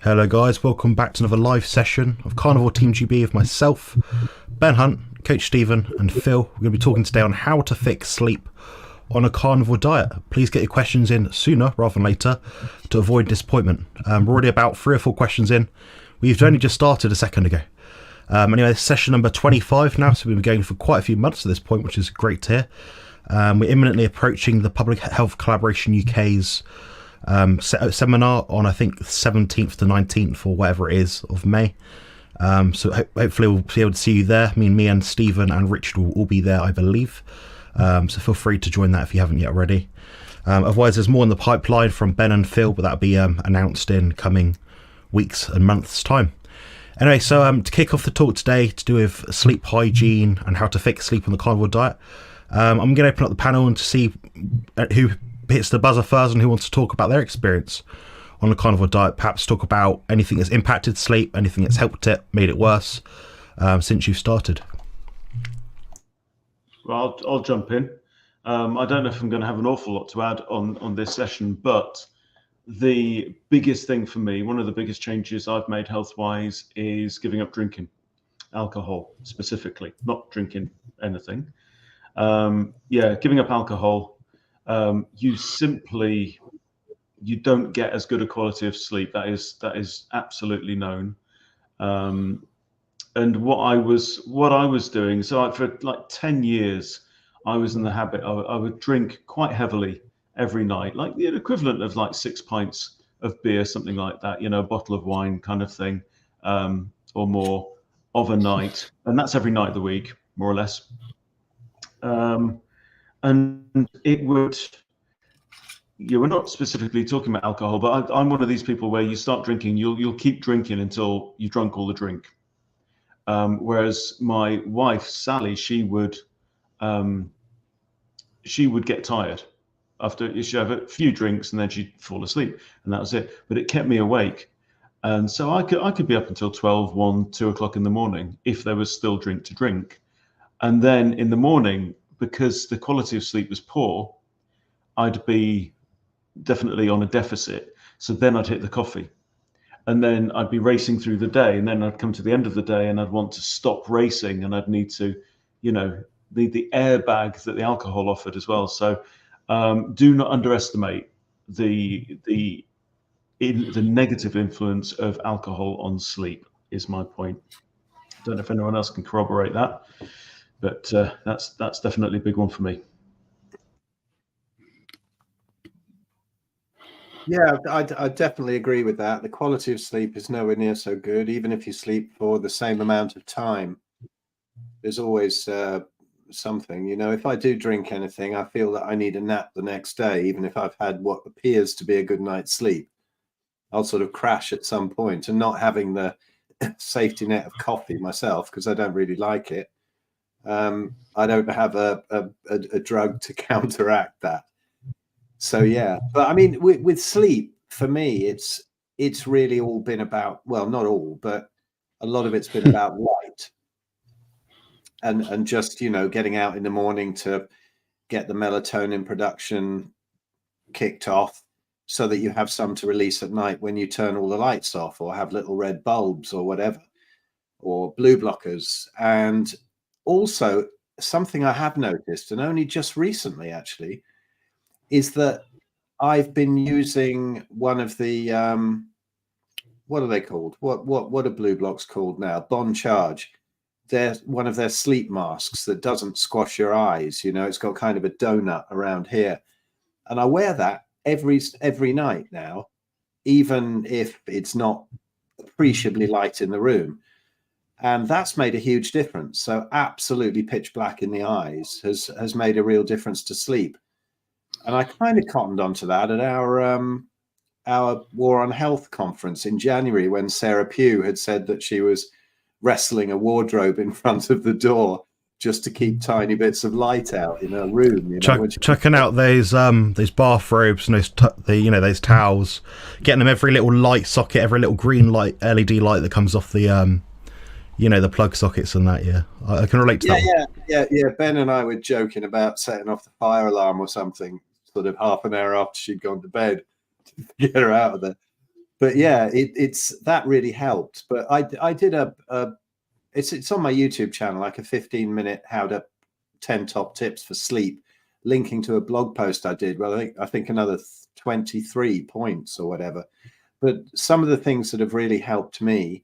Hello guys, welcome back to another live session of Carnivore Team GB with myself, Ben Hunt, Coach Stephen and Phil. We're going to be talking today on how to fix sleep on a carnivore diet. Please get your questions in sooner rather than later to avoid disappointment. We're already about 3 or 4 questions in. We've only just started a second ago. Anyway, this is session number 25 now, so we've been going for quite a few months at this point, which is great to hear. We're imminently approaching the Public Health Collaboration UK's seminar on, I think, 17th to 19th or whatever it is of May. So hopefully we'll be able to see you there. Me and Stephen and Richard will all be there, I believe. So feel free to join that if you haven't yet already. Otherwise, there's more in the pipeline from Ben and Phil, but that'll be announced in coming weeks and months' time. Anyway, so to kick off the talk today to do with sleep hygiene and how to fix sleep on the carnivore diet, I'm going to open up the panel and to see who hits the buzzer first and who wants to talk about their experience on the carnivore diet. Perhaps talk about anything that's impacted sleep, anything that's helped it, made it worse since you've started. Well, I'll jump in. I don't know if I'm going to have an awful lot to add on this session, but the biggest thing for me, one of the biggest changes I've made health-wise, is giving up drinking alcohol specifically, not drinking anything. Giving up alcohol. You don't get as good a quality of sleep. That is absolutely known. And what I was doing, so for like 10 years, I was in the habit, I would drink quite heavily every night, like the equivalent of like 6 pints of beer, something like that, a bottle of wine kind of thing, or more of a night. And that's every night of the week, more or less. And it would, we're not specifically talking about alcohol, but I'm one of these people where you start drinking, you'll keep drinking until you've drunk all the drink. Whereas my wife, Sally, she would get tired after she'd have a few drinks and then she'd fall asleep, and that was it. But it kept me awake. And so I could be up until 12, 1, 2 o'clock in the morning if there was still drink to drink. And then in the morning, because the quality of sleep was poor, I'd be definitely on a deficit. So then I'd hit the coffee. And then I'd be racing through the day, and then I'd come to the end of the day and I'd want to stop racing, and I'd need to, the airbag that the alcohol offered as well. So do not underestimate the negative influence of alcohol on sleep, is my point. Don't know if anyone else can corroborate that, but that's definitely a big one for me. Yeah, I definitely agree with that. The quality of sleep is nowhere near so good. Even if you sleep for the same amount of time, there's always something. If I do drink anything, I feel that I need a nap the next day, even if I've had what appears to be a good night's sleep. I'll sort of crash at some point, and not having the safety net of coffee myself, because I don't really like it. I don't have a drug to counteract that. So yeah, but I mean, with sleep, for me, it's really all been about, well, not all, but a lot of it's been about light, and just getting out in the morning to get the melatonin production kicked off, so that you have some to release at night when you turn all the lights off, or have little red bulbs or whatever, or blue blockers. And also something I have noticed, and only just recently actually, is that I've been using one of the what are they called? What are blue blocks called now? Bon Charge. They're one of their sleep masks that doesn't squash your eyes. It's got kind of a donut around here, and I wear that every night now, even if it's not appreciably light in the room. And that's made a huge difference. So absolutely pitch black in the eyes has made a real difference to sleep. And I kind of cottoned onto that at our War on Health conference in January, when Sarah Pugh had said that she was wrestling a wardrobe in front of the door just to keep tiny bits of light out in her room. Checking out those bathrobes and those towels, getting them every little light socket, every little green light LED light that comes off the the plug sockets and that. Yeah, I can relate to that. Yeah. Ben and I were joking about setting off the fire alarm or something, sort of half an hour after she'd gone to bed, to get her out of there. but yeah, it's that really helped. But I did it's on my YouTube channel, like a 15-minute how to 10 top tips for sleep, linking to a blog post I did. Well, I think another 23 points or whatever. But some of the things that have really helped me,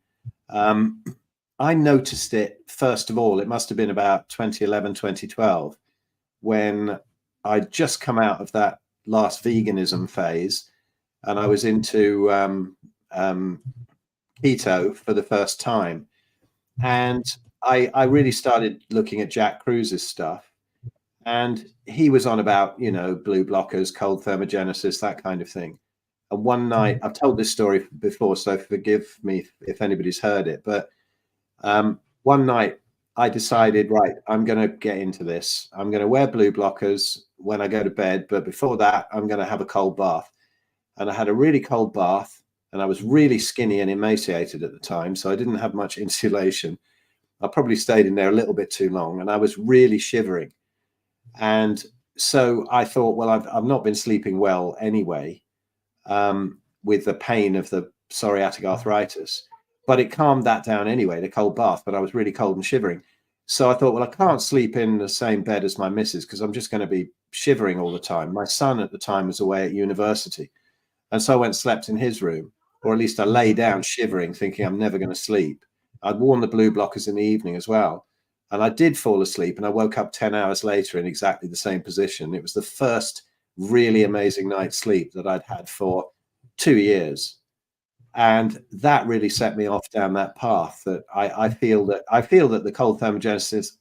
I noticed it first of all. It must have been about 2011, 2012, when I'd just come out of that last veganism phase, and I was into keto for the first time. And I really started looking at Jack Cruse's stuff, and he was on about, blue blockers, cold thermogenesis, that kind of thing. And one night, I've told this story before, so forgive me if anybody's heard it, but one night I decided, right, I'm going to get into this. I'm going to wear blue blockers when I go to bed, but before that, I'm going to have a cold bath. And I had a really cold bath, and I was really skinny and emaciated at the time, so I didn't have much insulation. I probably stayed in there a little bit too long, and I was really shivering. And so I thought, well, I've not been sleeping well anyway, with the pain of the psoriatic arthritis, but it calmed that down anyway, the cold bath, but I was really cold and shivering. So I thought, well, I can't sleep in the same bed as my missus because I'm just going to be shivering all the time. My son at the time was away at university, and so I went and slept in his room, or at least I lay down shivering, thinking I'm never going to sleep. I'd worn the blue blockers in the evening as well, and I did fall asleep, and I woke up 10 hours later in exactly the same position. It was the first really amazing night's sleep that I'd had for 2 years. And that really set me off down that path, that I feel that the cold thermogenesis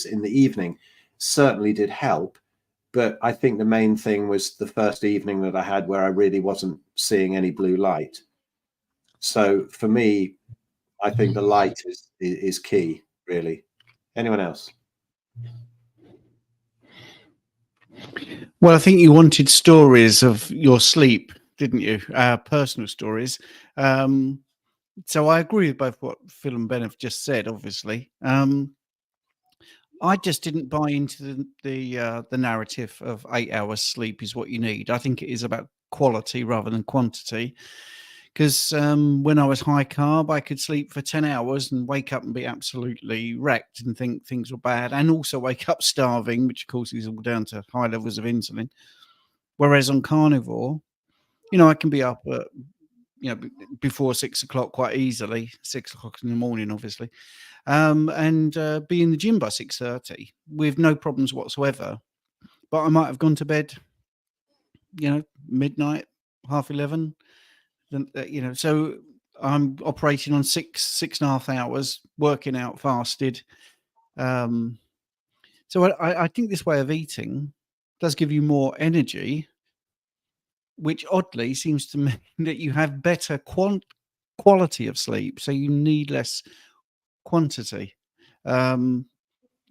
in the evening certainly did help. But I think the main thing was the first evening that I had where I really wasn't seeing any blue light. So for me, I think the light is key, really. Anyone else? Well, I think you wanted stories of your sleep, didn't you? Personal stories. So I agree with both what Phil and Ben have just said, obviously. I just didn't buy into the narrative of 8 hours sleep is what you need. I think it is about quality rather than quantity. Because when I was high carb, I could sleep for 10 hours and wake up and be absolutely wrecked and think things were bad, and also wake up starving, which of course is all down to high levels of insulin. Whereas on carnivore, I can be up at, before 6 o'clock quite easily, 6 o'clock in the morning, obviously, and be in the gym by 6:30 with no problems whatsoever. But I might have gone to bed, midnight, 11:30. So I'm operating on 6.5 hours, working out fasted. So I think this way of eating does give you more energy, which oddly seems to mean that you have better quality of sleep. So you need less quantity,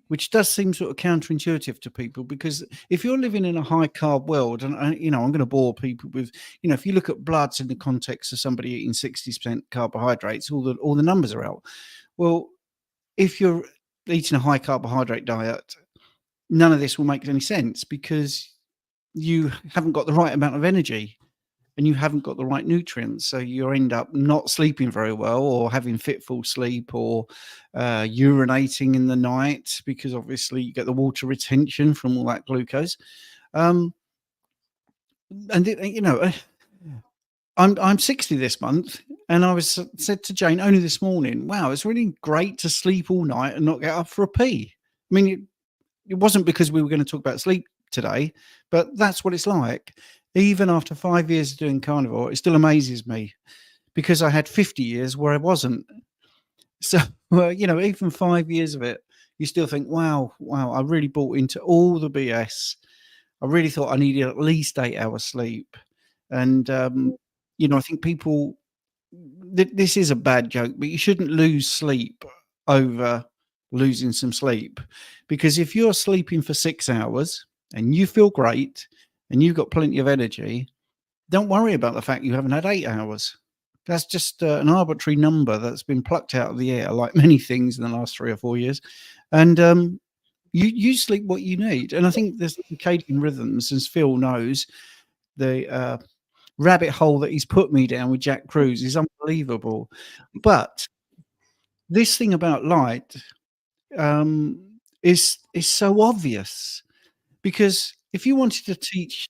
which does seem sort of counterintuitive to people, because if you're living in a high carb world, and I'm going to bore people with, if you look at bloods in the context of somebody eating 60% carbohydrates, all the numbers are out. Well, if you're eating a high carbohydrate diet, none of this will make any sense, because you haven't got the right amount of energy and you haven't got the right nutrients. So you end up not sleeping very well, or having fitful sleep, or urinating in the night, because obviously you get the water retention from all that glucose. I'm 60 this month, and I said to Jane only this morning, wow, it's really great to sleep all night and not get up for a pee. I mean, it wasn't because we were going to talk about sleep today, but that's what it's like. Even after 5 years of doing carnivore, it still amazes me, because I had 50 years where I wasn't. So, even 5 years of it, you still think, wow, I really bought into all the BS. I really thought I needed at least 8 hours sleep. And, I think people, this is a bad joke, but you shouldn't lose sleep over losing some sleep. Because if you're sleeping for 6 hours and you feel great and you've got plenty of energy, don't worry about the fact you haven't had 8 hours. That's just an arbitrary number that's been plucked out of the air, like many things in the last 3 or 4 years. And you sleep what you need. And I think there's circadian rhythms, as Phil knows, the rabbit hole that he's put me down with Jack Cruz is unbelievable. But this thing about light is so obvious, because if you wanted to teach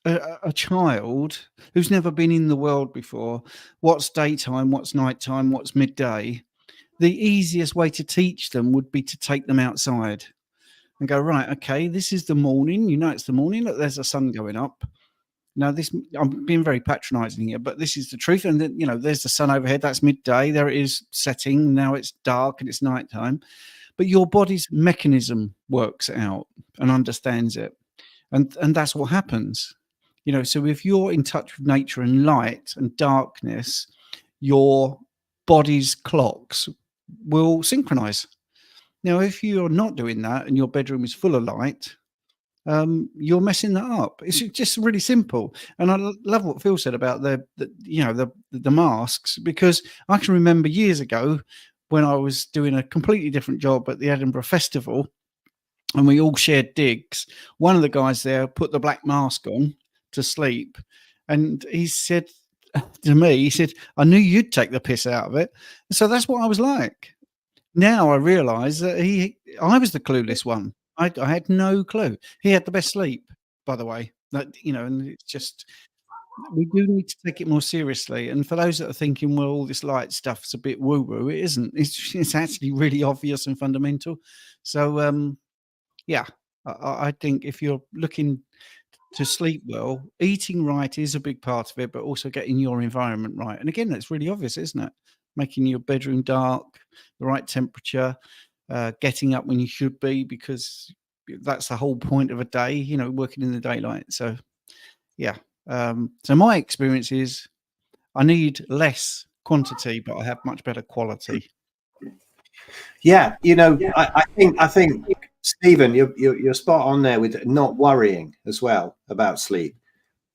a child who's never been in the world before what's daytime, what's nighttime, what's midday, the easiest way to teach them would be to take them outside and go, right, okay, this is the morning. You know, it's the morning. Look, there's the sun going up. Now, this, I'm being very patronizing here, but this is the truth. And then, you know, there's the sun overhead. That's midday. There it is setting. Now it's dark and it's nighttime. But your body's mechanism works it out and understands it. And that's what happens. You know, so if you're in touch with nature and light and darkness, your body's clocks will synchronize. Now, if you're not doing that and your bedroom is full of light, you're messing that up. It's just really simple. And I love what Phil said about the masks, because I can remember years ago when I was doing a completely different job at the Edinburgh Festival, and we all shared digs. One of the guys there put the black mask on to sleep, and he said to me, he said, I knew you'd take the piss out of it. So that's what I was like. Now I realise that I was the clueless one. I had no clue. He had the best sleep, by the way. That, you know, and it's just, we do need to take it more seriously. And for those that are thinking, well, all this light stuff's a bit woo-woo, it isn't. It's actually really obvious and fundamental. So, yeah, I think if you're looking to sleep well, eating right is a big part of it, but also getting your environment right. And again, that's really obvious, isn't it? Making your bedroom dark, the right temperature, getting up when you should be, because that's the whole point of a day, you know, working in the daylight. So, yeah. So my experience is I need less quantity, but I have much better quality. Yeah, you know, I think Stephen, you're spot on there with not worrying as well about sleep,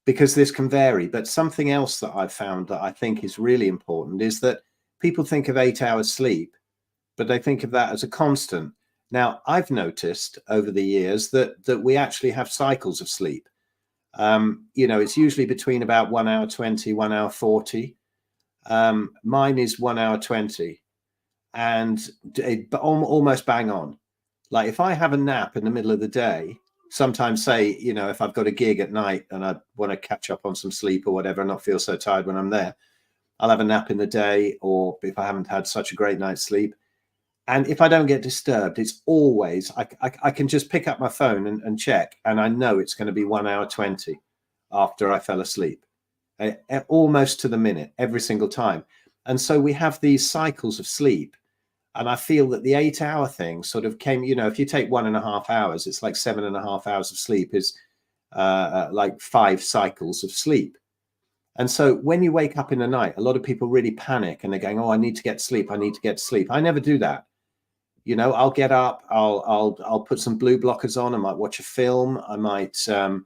because this can vary. But something else that I've found that I think is really important is that people think of 8 hours sleep, but they think of that as a constant. Now, I've noticed over the years that we actually have cycles of sleep. You know, it's usually between about 1 hour 20, 1 hour 40. Mine is 1 hour 20, and almost bang on. Like if I have a nap in the middle of the day, sometimes say, you know, if I've got a gig at night and I want to catch up on some sleep or whatever, and not feel so tired when I'm there, I'll have a nap in the day, or if I haven't had such a great night's sleep. And if I don't get disturbed, it's always, I can just pick up my phone and check, and I know it's going to be 1 hour 20 after I fell asleep, almost to the minute, every single time. And so we have these cycles of sleep. And I feel that the 8 hour thing sort of came, you know, if you take 1.5 hours, it's like 7.5 hours of sleep is like 5 cycles of sleep. And so when you wake up in the night, a lot of people really panic and they're going, oh, I need to get sleep. I need to get sleep. I never do that. You know, I'll get up, I'll put some blue blockers on. I might watch a film. I might turn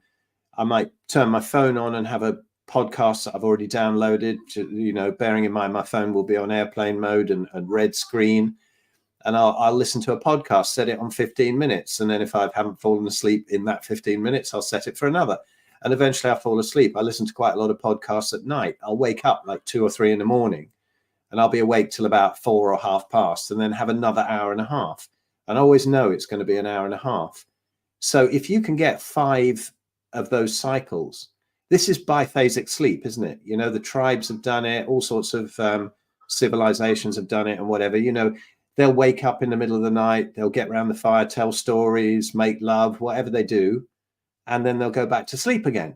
my phone on and have a podcast that I've already downloaded, you know, bearing in mind my phone will be on airplane mode and red screen. And I'll listen to a podcast, set it on 15 minutes. And then if I haven't fallen asleep in that 15 minutes, I'll set it for another. And eventually I'll fall asleep. I listen to quite a lot of podcasts at night. I'll wake up like 2 or 3 in the morning, and I'll be awake till about 4 or half past, and then have another hour and a half. And I always know it's going to be an hour and a half. So if you can get 5 of those cycles, this is biphasic sleep, isn't it? You know, the tribes have done it. All sorts of civilizations have done it and whatever. You know, they'll wake up in the middle of the night. They'll get around the fire, tell stories, make love, whatever they do. And then they'll go back to sleep again.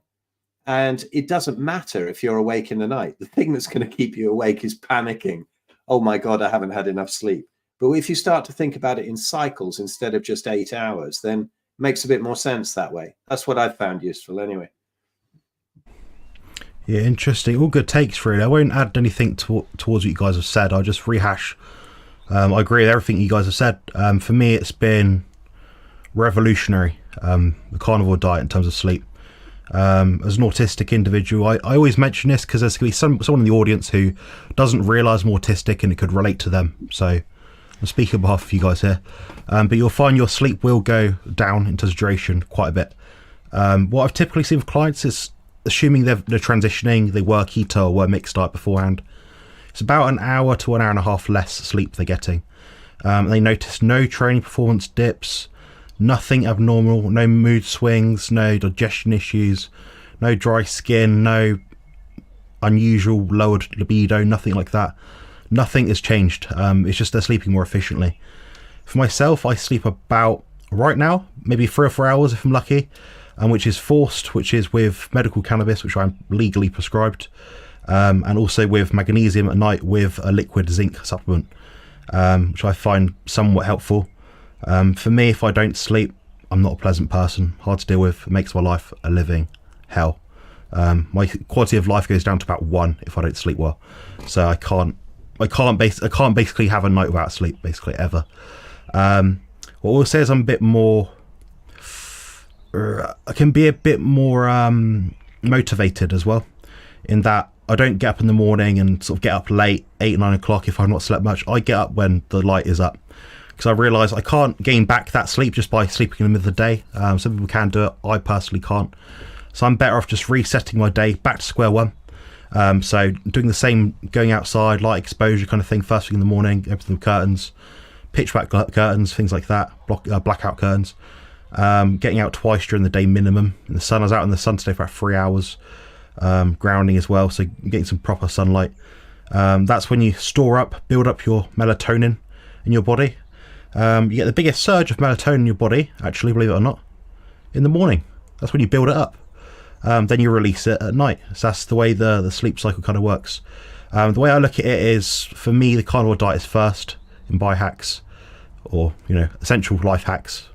And it doesn't matter if you're awake in the night. The thing that's going to keep you awake is panicking. Oh, my God, I haven't had enough sleep. But if you start to think about it in cycles instead of just 8 hours, then it makes a bit more sense that way. That's what I've found useful anyway. Yeah, interesting. All good takes, really. I won't add anything towards what you guys have said. I'll just rehash. I agree with everything you guys have said. For me, it's been revolutionary, the carnivore diet in terms of sleep. As an autistic individual, I always mention this because there's going to be someone in the audience who doesn't realise I'm autistic and it could relate to them. So I'm speaking on behalf of you guys here. But you'll find your sleep will go down in terms of duration quite a bit. What I've typically seen with clients is assuming they're transitioning, they were keto or were mixed diet beforehand, it's about an hour to an hour and a half less sleep they're getting. They notice no training performance dips, nothing abnormal, no mood swings, no digestion issues, no dry skin, no unusual lowered libido, nothing like that. Nothing has changed. It's just they're sleeping more efficiently. For myself, I sleep about, right now, maybe 3 or 4 hours if I'm lucky, which is forced, which is with medical cannabis, which I'm legally prescribed, and also with magnesium at night with a liquid zinc supplement, which I find somewhat helpful. For me, if I don't sleep, I'm not a pleasant person, hard to deal with. It makes my life a living hell. My quality of life goes down to about 1 if I don't sleep well. So I can't basically have a night without sleep, basically, ever. What we'll say is I'm a bit more, I can be a bit more motivated as well, in that I don't get up in the morning and sort of get up late, 8, 9 o'clock if I've not slept much. I get up when the light is up, because I realise I can't gain back that sleep just by sleeping in the middle of the day. Some people can do it, I personally can't. So I'm better off just resetting my day back to square one. So doing the same, going outside, light exposure kind of thing, first thing in the morning, opening the curtains, pitch black curtains, things like that, blackout curtains. Getting out twice during the day minimum in the sun. I was out in the sun today for about 3 hours, grounding as well, so getting some proper sunlight. That's when you build up your melatonin in your body. You get the biggest surge of melatonin in your body, actually, believe it or not, in the morning. That's when you build it up. Then you release it at night. So that's the way the sleep cycle kind of works. The way I look at it is, for me, the carnivore diet is first in biohacks, or essential life hacks.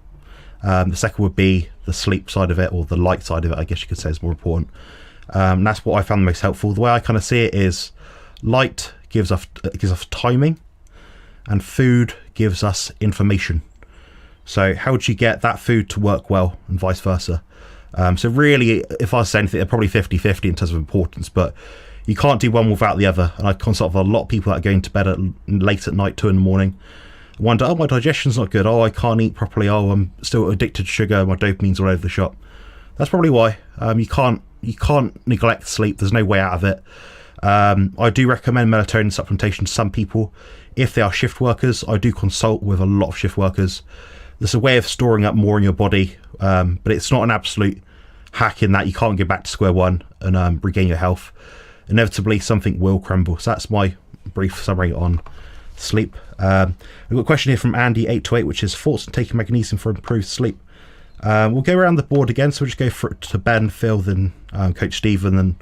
The second would be the sleep side of it, or the light side of it, I guess you could say, is more important. And that's what I found the most helpful. The way I kind of see it is, light gives us timing, and food gives us information. So how would you get that food to work well, and vice versa? So really, if I was saying anything, they're probably 50-50 in terms of importance, but you can't do one without the other. And I consult with a lot of people that are going to bed late at night, 2 in the morning, wonder, oh, my digestion's not good, oh, I can't eat properly, oh, I'm still addicted to sugar, my dopamine's all over the shop. That's probably why. You can't neglect sleep. There's no way out of it. I do recommend melatonin supplementation to some people if they are shift workers. I do consult with a lot of shift workers. There's a way of storing up more in your body, but it's not an absolute hack in that you can't get back to square one and regain your health. Inevitably, something will crumble. So that's my brief summary on sleep. We've got a question here from Andy828, which is thoughts on taking magnesium for improved sleep. We'll go around the board again, so we'll just go to Ben, Phil, then Coach Stephen, and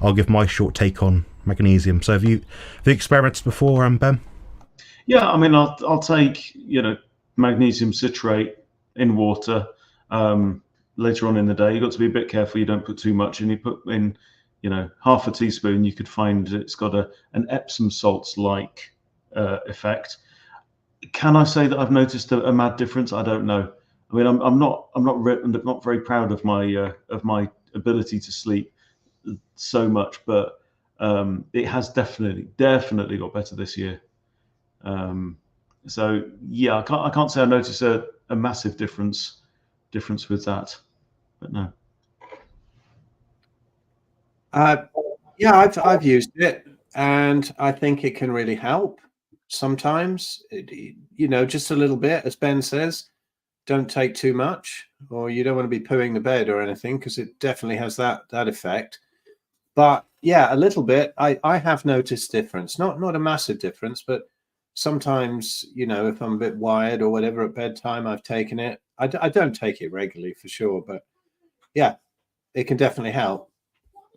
I'll give my short take on magnesium. So have you experimented before, Ben? Yeah, I mean, I'll take magnesium citrate in water later on in the day. You've got to be a bit careful you don't put too much, and you put in half a teaspoon. You could find it's got an Epsom salts like effect. Can I say that I've noticed a mad difference? I don't know. I mean, I'm not very proud of my ability to sleep so much, but it has definitely got better this year. So yeah, I can't say I noticed a massive difference with that, but no. Yeah, I've used it, and I think it can really help. Sometimes, just a little bit, as Ben says. Don't take too much, or you don't want to be pooing the bed or anything, because it definitely has that effect. But yeah, a little bit. I have noticed difference, not a massive difference, but sometimes, if I'm a bit wired or whatever at bedtime, I've taken it. I don't take it regularly for sure, but yeah, it can definitely help.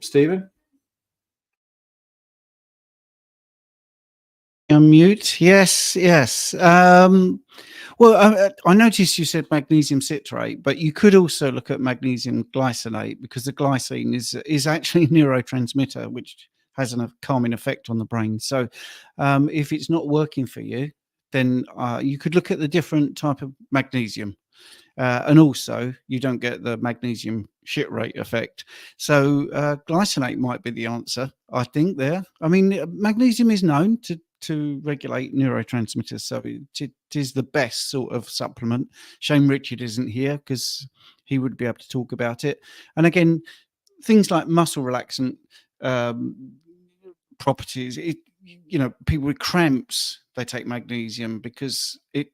Stephen? Unmute. Yes. Well, I noticed you said magnesium citrate, but you could also look at magnesium glycinate, because the glycine is actually a neurotransmitter, which has a calming effect on the brain. So if it's not working for you, then you could look at the different type of magnesium. And also, you don't get the magnesium shit rate effect. So glycinate might be the answer, I think, there. I mean, magnesium is known to regulate neurotransmitters, so it is the best sort of supplement. Shame Richard isn't here, because he would be able to talk about it. And again, things like muscle relaxant properties. People with cramps, they take magnesium because it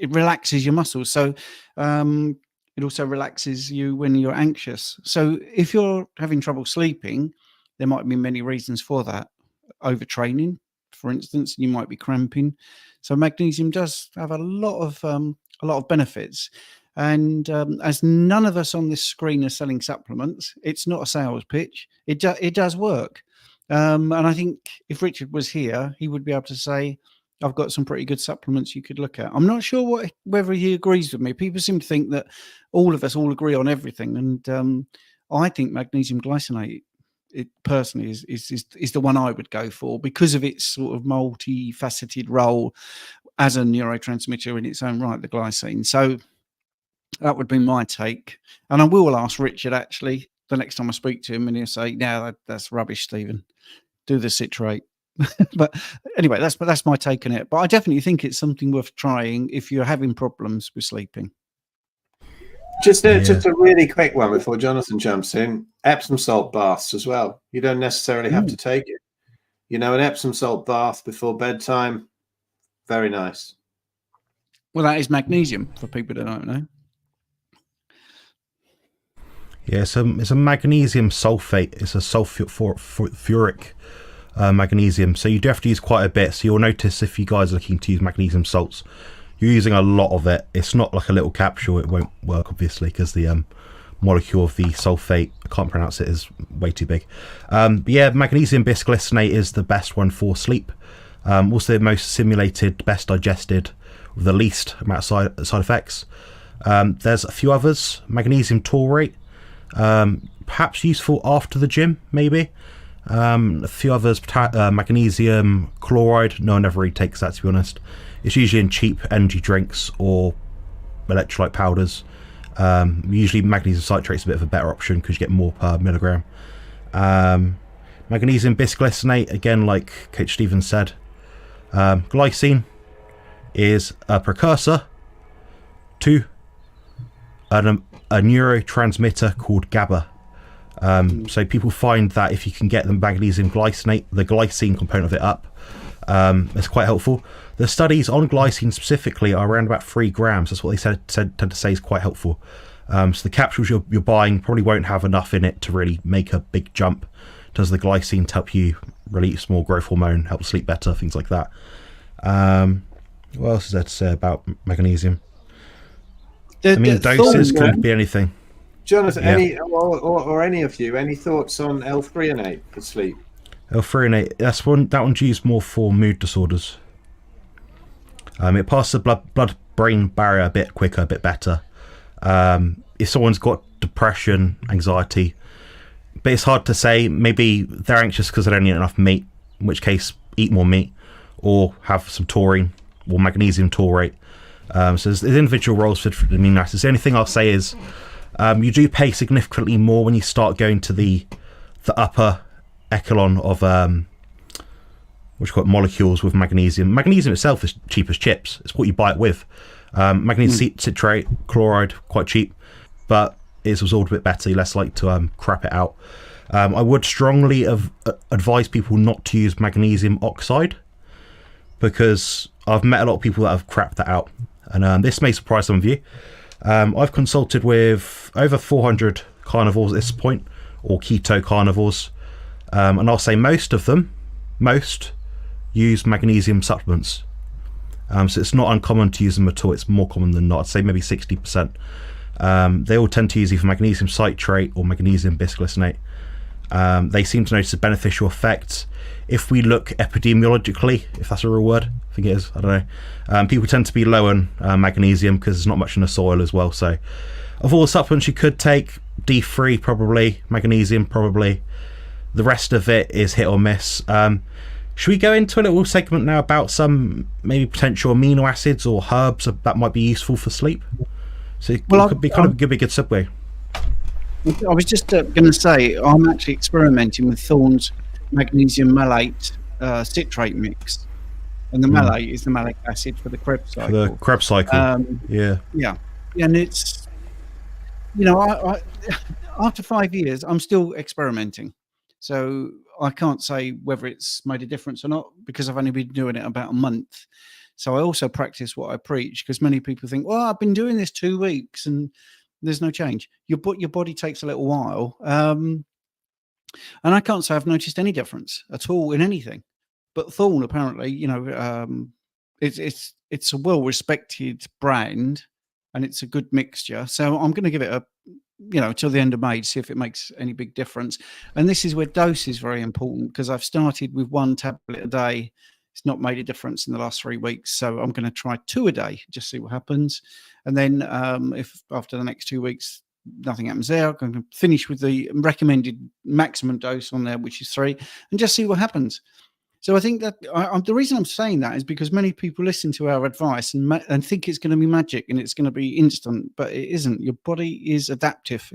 relaxes your muscles. So it also relaxes you when you're anxious. So if you're having trouble sleeping, there might be many reasons for that. Overtraining, for instance, you might be cramping. So magnesium does have a lot of benefits. And as none of us on this screen are selling supplements, it's not a sales pitch. It does work. And I think if Richard was here, he would be able to say, I've got some pretty good supplements you could look at. I'm not sure whether he agrees with me. People seem to think that all of us all agree on everything. And I think magnesium glycinate, it personally is the one I would go for because of its sort of multifaceted role as a neurotransmitter in its own right, the glycine. So that would be my take. And I will ask Richard actually the next time I speak to him, and he'll say, "No, that's rubbish, Stephen. Do the citrate." But anyway, that's my take on it. But I definitely think it's something worth trying if you're having problems with sleeping. Just a really quick one before Jonathan jumps in. Epsom salt baths as well. You don't necessarily have to take it. An Epsom salt bath before bedtime, very nice. Well, that is magnesium for people that don't know. Yeah, it's a magnesium sulfate. It's a sulfuric magnesium. So you do have to use quite a bit. So you'll notice if you guys are looking to use magnesium salts, you're using a lot of it. It's not like a little capsule. It won't work, obviously, because the molecule of the sulfate, I can't pronounce it, is way too big. But yeah, magnesium bisglycinate is the best one for sleep. Also the most simulated, best digested, with the least amount of side effects. There's a few others. Magnesium taurate, perhaps useful after the gym, maybe. A few others, magnesium chloride. No one ever really takes that, to be honest. It's usually in cheap energy drinks or electrolyte powders. Usually magnesium citrate is a bit of a better option because you get more per milligram. Magnesium bisglycinate, again, like Coach Stephen said, glycine is a precursor to a neurotransmitter called GABA. So people find that if you can get the magnesium glycinate, the glycine component of it up, it's quite helpful. The studies on glycine specifically are around about 3 grams. That's what they tend to say is quite helpful. So the capsules you're buying probably won't have enough in it to really make a big jump. Does the glycine to help you release more growth hormone, help sleep better, things like that. What else is there to say about magnesium? Doses could be anything. Jonathan, any of you, any thoughts on L-threonate for sleep? L-threonate, that one's used more for mood disorders. It passes the blood-brain barrier a bit quicker, a bit better. If someone's got depression, anxiety, but it's hard to say. Maybe they're anxious because they don't eat enough meat, in which case eat more meat, or have some taurine or magnesium taurate. So there's individual roles for amino acids. The only thing I'll say is you do pay significantly more when you start going to the upper echelon of molecules with magnesium. Magnesium itself is cheap as chips. It's what you buy it with. Magnesium citrate, chloride, quite cheap, but it's absorbed a bit better. You're less likely to crap it out. I would strongly advise people not to use magnesium oxide because I've met a lot of people that have crapped that out, and this may surprise some of you. I've consulted with over 400 carnivores at this point, or keto carnivores, and I'll say most of them use magnesium supplements. So it's not uncommon to use them at all. It's more common than not. I'd say maybe 60%. They all tend to use either magnesium citrate or magnesium bisglycinate. They seem to notice a beneficial effect. If we look epidemiologically, if that's a real word, I think it is, I don't know. People tend to be low on magnesium because there's not much in the soil as well. So of all the supplements you could take, D3 probably, magnesium probably. The rest of it is hit or miss. Should we go into a little segment now about some maybe potential amino acids or herbs that might be useful for sleep? So it could be a good segue. I was just going to say, I'm actually experimenting with Thorne's magnesium malate citrate mix. And the malate is the malic acid for the Krebs cycle. The Krebs cycle. Yeah. And it's you know, I after 5 years, I'm still experimenting. So I can't say whether it's made a difference or not because I've only been doing it about a month. So I also practice what I preach because many people think, well, I've been doing this 2 weeks and there's no change. Your body takes a little while. And I can't say I've noticed any difference at all in anything. But Thorn, apparently, you know, it's a well-respected brand and it's a good mixture. So I'm going to give it a, you know, till the end of May to see if it makes any big difference. And this is where dose is very important because I've started with 1 tablet a day. It's not made a difference in the last 3 weeks. So I'm going to try 2 a day, just see what happens. And then if after the next 2 weeks, nothing happens there, I'm going to finish with the recommended maximum dose on there, which is 3, and just see what happens. So I think that the reason I'm saying that is because many people listen to our advice and think it's going to be magic and it's going to be instant, but it isn't. Your body is adaptive.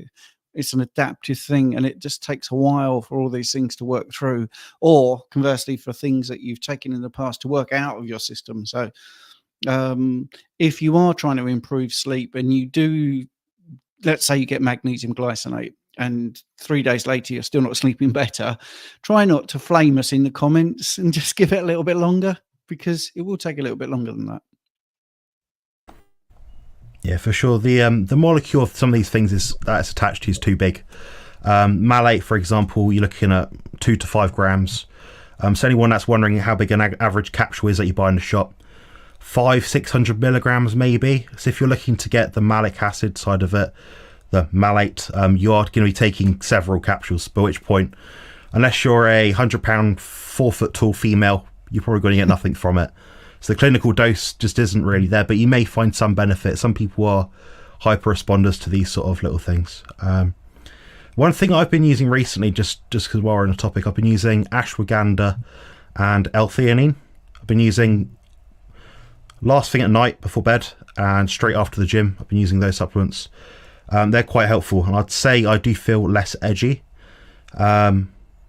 It's an adaptive thing, and it just takes a while for all these things to work through, or conversely, for things that you've taken in the past to work out of your system. So if you are trying to improve sleep and you do, let's say you get magnesium glycinate, and 3 days later you're still not sleeping better, try not to flame us in the comments and just give it a little bit longer, because it will take a little bit longer than that. Yeah, for sure. The molecule of some of these things that's attached to is too big. Malate, for example, you're looking at 2 to 5 grams. So anyone that's wondering how big an average capsule is that you buy in the shop, 500-600 milligrams maybe. So if you're looking to get the malic acid side of it, the malate, you are going to be taking several capsules, by which point, unless you're a 100-pound, 4-foot tall female, you're probably going to get nothing from it. So the clinical dose just isn't really there, but you may find some benefit. Some people are hyper responders to these sort of little things. One thing I've been using recently, just because while we're on the topic, I've been using ashwagandha and L-theanine. I've been using last thing at night before bed and straight after the gym. I've been using those supplements. They're quite helpful, and I'd say I do feel less edgy.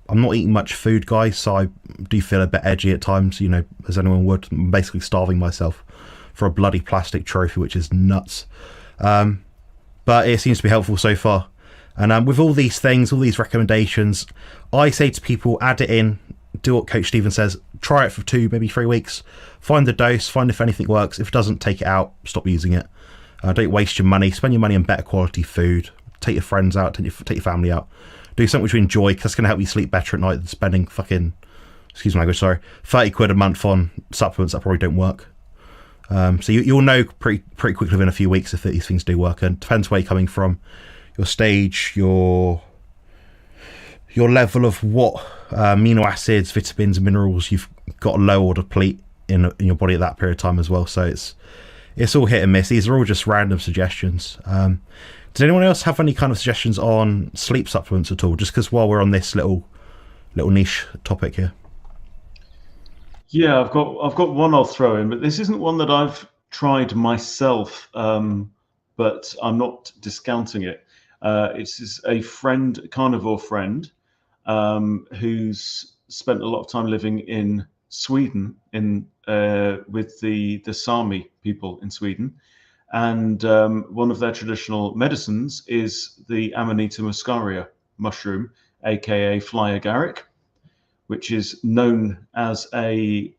I'm not eating much food, guys, so I do feel a bit edgy at times, you know, as anyone would. I'm basically starving myself for a bloody plastic trophy, which is nuts. But it seems to be helpful so far. And with all these things, all these recommendations, I say to people, add it in, do what Coach Stephen says, try it for 2, maybe 3 weeks, find the dose, find if anything works. If it doesn't, take it out, stop using it. Don't waste your money. Spend your money on better quality food. Take your friends out. Take your family out. Do something which you enjoy, because that's going to help you sleep better at night than spending fucking, excuse my language, sorry, 30 quid a month on supplements that probably don't work. So you'll know pretty quickly within a few weeks if these things do work. And it depends where you're coming from, your stage, your level of what amino acids, vitamins, and minerals you've got low or deplete in your body at that period of time as well. So it's all hit and miss. These are all just random suggestions. Does anyone else have any kind of suggestions on sleep supplements at all? Just because while we're on this little niche topic here. Yeah, I've got one I'll throw in, but this isn't one that I've tried myself, but I'm not discounting it. It's a friend, a carnivore friend, who's spent a lot of time living in Sweden with the Sami people in Sweden, and one of their traditional medicines is the Amanita muscaria mushroom, aka fly agaric, which is known as a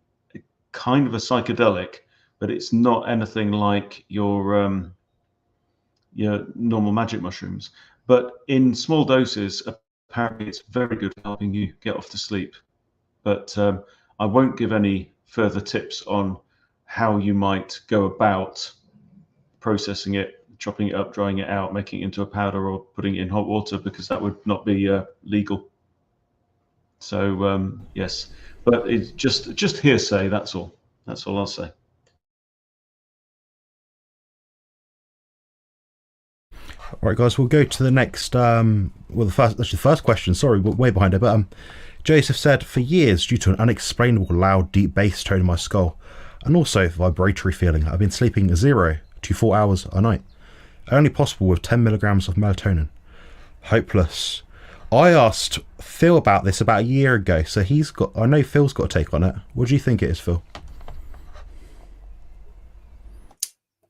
kind of a psychedelic, but it's not anything like your normal magic mushrooms. But in small doses, apparently it's very good at helping you get off to sleep. But I won't give any further tips on how you might go about processing it, chopping it up, drying it out, making it into a powder, or putting it in hot water, because that would not be legal. So yes, but it's just hearsay. That's all I'll say. All right, guys, we'll go to the next. The first question. Sorry, we're way behind it. But Joseph said, for years, due to an unexplainable loud, deep bass tone in my skull, and also vibratory feeling, I've been sleeping 0 to 4 hours a night. Only possible with 10 milligrams of melatonin. Hopeless. I asked Phil about this about a year ago, so I know Phil's got a take on it. What do you think it is, Phil?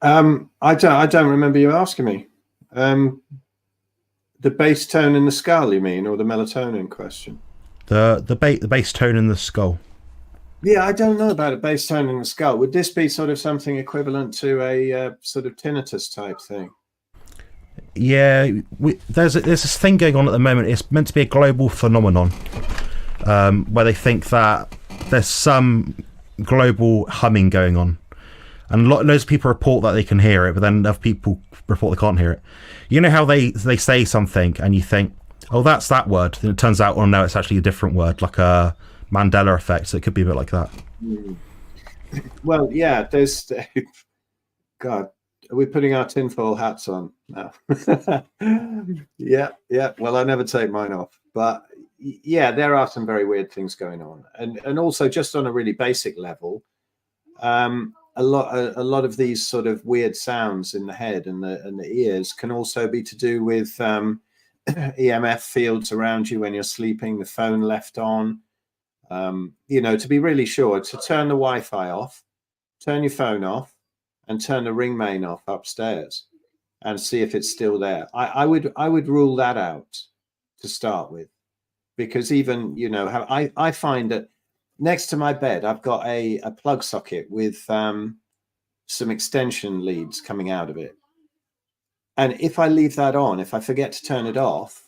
I don't remember you asking me. The bass tone in the skull, you mean, or the melatonin question? The bass tone in the skull. Yeah, I don't know about a bass tone in the skull. Would this be sort of something equivalent to a sort of tinnitus type thing? Yeah, there's this thing going on at the moment. It's meant to be a global phenomenon, where they think that there's some global humming going on, and loads of people report that they can hear it, but then other people report they can't hear it. You know how they say something and you think, oh, that's that word, and it turns out, oh no, it's actually a different word, like a Mandela effect. So it could be a bit like that. Well, yeah, there's God, are we putting our tinfoil hats on now? Yeah. Well, I never take mine off, but yeah, there are some very weird things going on, and also just on a really basic level, a lot of these sort of weird sounds in the head and the ears can also be to do with EMF fields around you when you're sleeping, the phone left on. To be really sure, to turn the Wi-Fi off, turn your phone off, and turn the ring main off upstairs, and see if it's still there. I would rule that out to start with, because even I find that next to my bed I've got a plug socket with some extension leads coming out of it, and if I leave that on, if I forget to turn it off,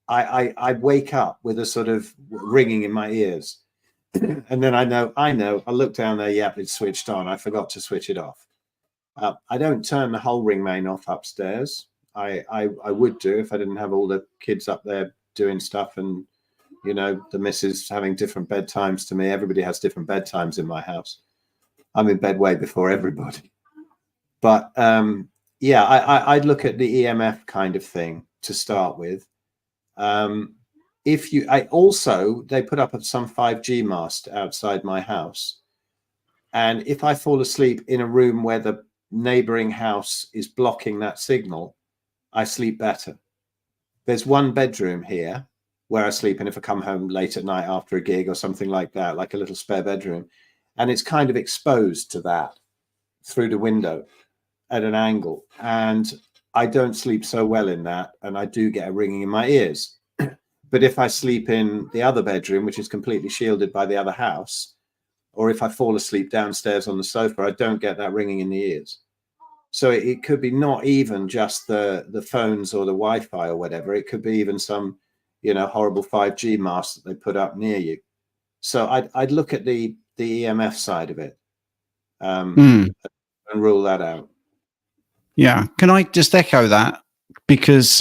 I wake up with a sort of ringing in my ears. And then I know, I look down there, yep, it's switched on. I forgot to switch it off. I don't turn the whole ring main off upstairs. I would do if I didn't have all the kids up there doing stuff, and the missus having different bedtimes to me. Everybody has different bedtimes in my house. I'm in bed way before everybody. But yeah, I'd look at the EMF kind of thing to start with. They put up some 5G mast outside my house, and if I fall asleep in a room where the neighboring house is blocking that signal, I sleep better. There's one bedroom here where I sleep, and if I come home late at night after a gig or something like that, like a little spare bedroom, and it's kind of exposed to that through the window at an angle, and I don't sleep so well in that, and I do get a ringing in my ears. But if I sleep in the other bedroom, which is completely shielded by the other house, or if I fall asleep downstairs on the sofa, I don't get that ringing in the ears. So it could be not even just the phones or the Wi-Fi or whatever. It could be even some, horrible 5G mast that they put up near you. So I'd look at the EMF side of it and rule that out. Yeah. Can I just echo that? Because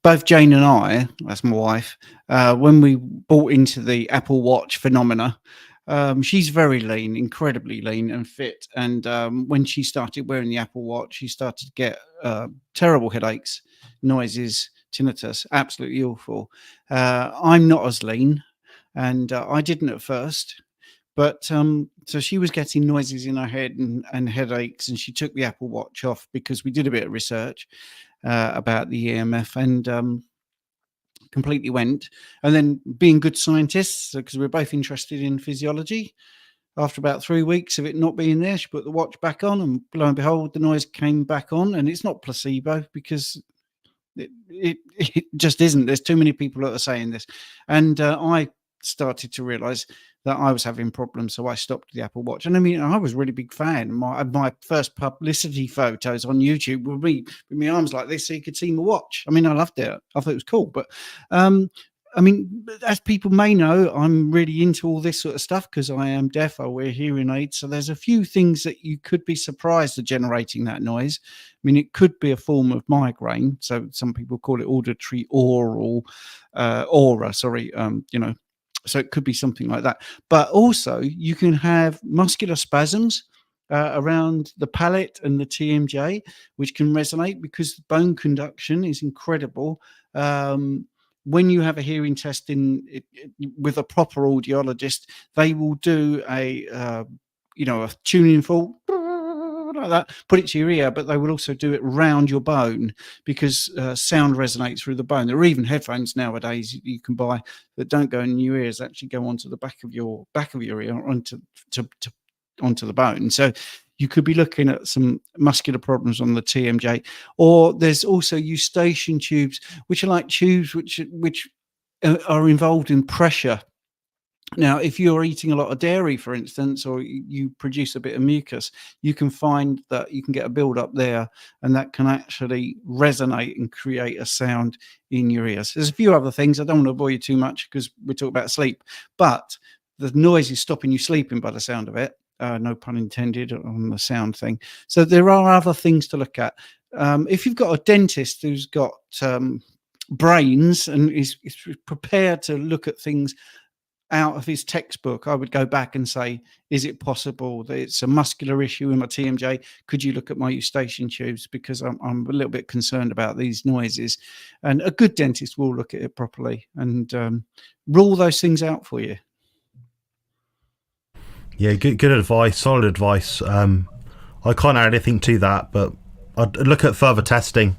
both Jane and I, that's my wife, when we bought into the Apple Watch phenomena, she's very lean, incredibly lean and fit. And when she started wearing the Apple Watch, she started to get terrible headaches, noises, tinnitus, absolutely awful. I'm not as lean, and I didn't at first. But so she was getting noises in her head and headaches, and she took the Apple Watch off because we did a bit of research about the EMF, and completely went. And then, being good scientists, because we're both interested in physiology, after about 3 weeks of it not being there, she put the watch back on, and lo and behold, the noise came back on. And it's not placebo, because it just isn't. There's too many people that are saying this. And I started to realize that I was having problems, so I stopped the Apple Watch. And I mean, I was a really big fan. My first publicity photos on YouTube were me with my arms like this, so you could see my watch. I mean, I loved it. I thought it was cool. But I mean, as people may know, I'm really into all this sort of stuff because I am deaf. I wear hearing aids. So there's a few things that you could be surprised are generating that noise. I mean, it could be a form of migraine. So some people call it auditory aura, so it could be something like that. But also you can have muscular spasms around the palate and the TMJ, which can resonate because the bone conduction is incredible. When you have a hearing test with a proper audiologist, they will do a tuning fork like that, put it to your ear, but they will also do it round your bone because sound resonates through the bone. There are even headphones nowadays you can buy that don't go in your ears, actually go onto the back of your ear, onto the bone. So you could be looking at some muscular problems on the TMJ. Or there's also eustachian tubes, which are like tubes which are involved in pressure. Now, if you're eating a lot of dairy, for instance, or you produce a bit of mucus, you can find that you can get a build up there, and that can actually resonate and create a sound in your ears. There's a few other things. I don't want to bore you too much because we talk about sleep, but the noise is stopping you sleeping by the sound of it. No pun intended on the sound thing. So there are other things to look at. If you've got a dentist who's got brains and is prepared to look at things out of his textbook, I would go back and say, is it possible that it's a muscular issue in my TMJ? Could you look at my eustachian tubes? Because I'm a little bit concerned about these noises. And a good dentist will look at it properly and rule those things out for you. Yeah, good advice, solid advice. I can't add anything to that, but I'd look at further testing,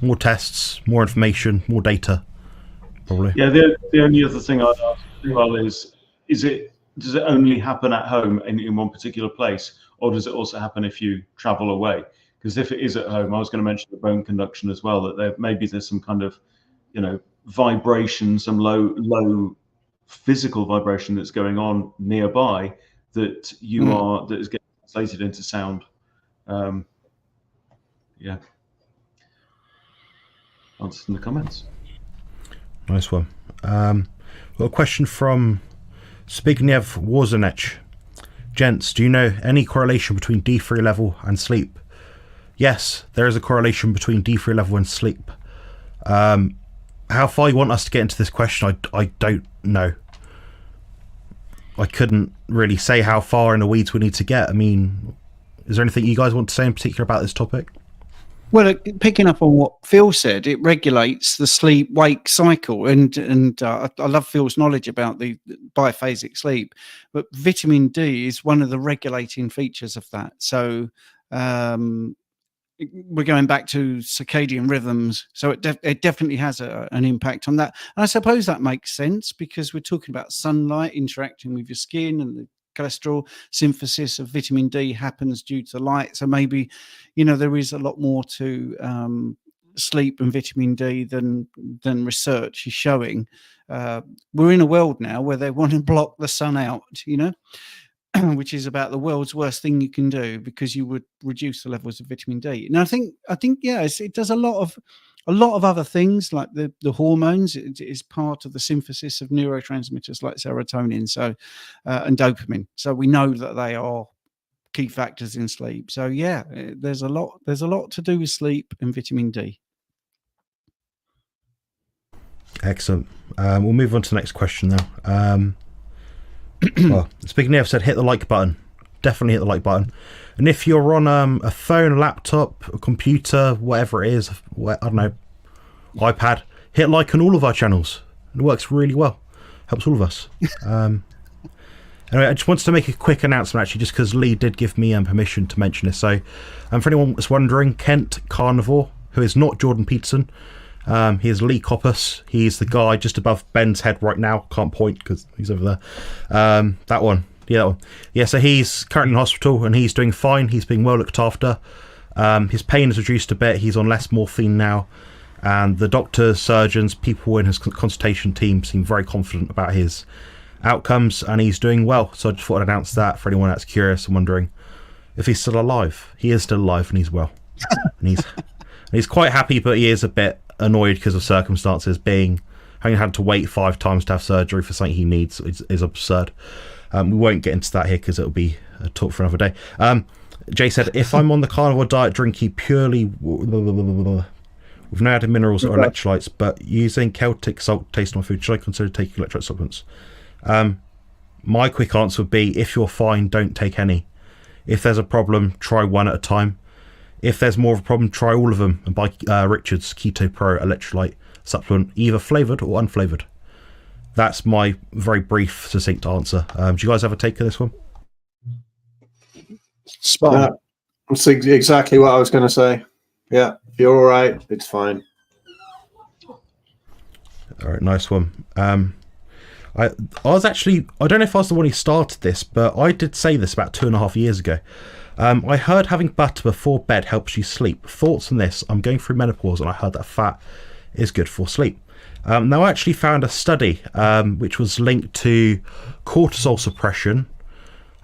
more tests, more information, more data, probably. Yeah, the only other thing I'd ask as well is does it only happen at home in one particular place, or does it also happen if you travel away? Because if it is at home, I was going to mention the bone conduction as well, that there's some kind of, vibration, some low physical vibration that's going on nearby that that is getting translated into sound. Yeah. Answers in the comments. Nice one. Got a question from Zbigniew Wozenich. Gents, do you know any correlation between D3 level and sleep? Yes, there is a correlation between D3 level and sleep. How far you want us to get into this question, I don't know. I couldn't really say how far in the weeds we need to get. I mean, is there anything you guys want to say in particular about this topic? Well, picking up on what Phil said, it regulates the sleep-wake cycle, and I love Phil's knowledge about the biphasic sleep. But vitamin D is one of the regulating features of that. So we're going back to circadian rhythms, so it definitely has an impact on that. And I suppose that makes sense because we're talking about sunlight interacting with your skin, and the cholesterol synthesis of vitamin D happens due to light. So maybe, there is a lot more to sleep and vitamin D than research is showing. We're in a world now where they want to block the sun out, which is about the world's worst thing you can do, because you would reduce the levels of vitamin D. And I think yes, it does a lot of other things, like the hormones. It is part of the synthesis of neurotransmitters like serotonin, and dopamine. So we know that they are key factors in sleep. So yeah, there's a lot to do with sleep and vitamin D. Excellent. We'll move on to the next question now. Well, speaking of, said hit the like button. Definitely hit the like button. And if you're on a phone, a laptop, a computer, whatever it is, I don't know, iPad, hit like on all of our channels. It works really well. Helps all of us. Anyway, I just wanted to make a quick announcement, actually, just because Lee did give me permission to mention this. So, for anyone that's wondering, Kent Carnivore, who is not Jordan Peterson, he is Lee Coppus. He's the guy just above Ben's head right now. Can't point because he's over there. That one. Yeah, that one. Yeah, so he's currently in hospital and he's doing fine. He's being well looked after. His pain has reduced a bit. He's on less morphine now. And the doctors, surgeons, people in his consultation team seem very confident about his outcomes, and he's doing well. So I just thought I'd announce that for anyone that's curious and wondering if he's still alive. He is still alive and he's well. And he's quite happy, but he is a bit annoyed because of circumstances. Having had to wait 5 times to have surgery for something he needs is absurd. We won't get into that here because it'll be a talk for another day. Jay said, if I'm on the carnivore diet drinking purely with no added minerals or electrolytes, but using Celtic salt taste on my food, should I consider taking electrolyte supplements? My quick answer would be, if you're fine, don't take any. If there's a problem, try one at a time. If there's more of a problem, try all of them and buy Richard's Keto Pro electrolyte supplement, either flavoured or unflavoured. That's my very brief, succinct answer. Do you guys have a take of this one? Spot on. That's exactly what I was going to say. Yeah, if you're all right, it's fine. All right, nice one. I was actually, I don't know if I was the one who started this, but I did say this about 2.5 years ago. I heard having butter before bed helps you sleep. Thoughts on this? I'm going through menopause and I heard that fat is good for sleep. Now I actually found a study which was linked to cortisol suppression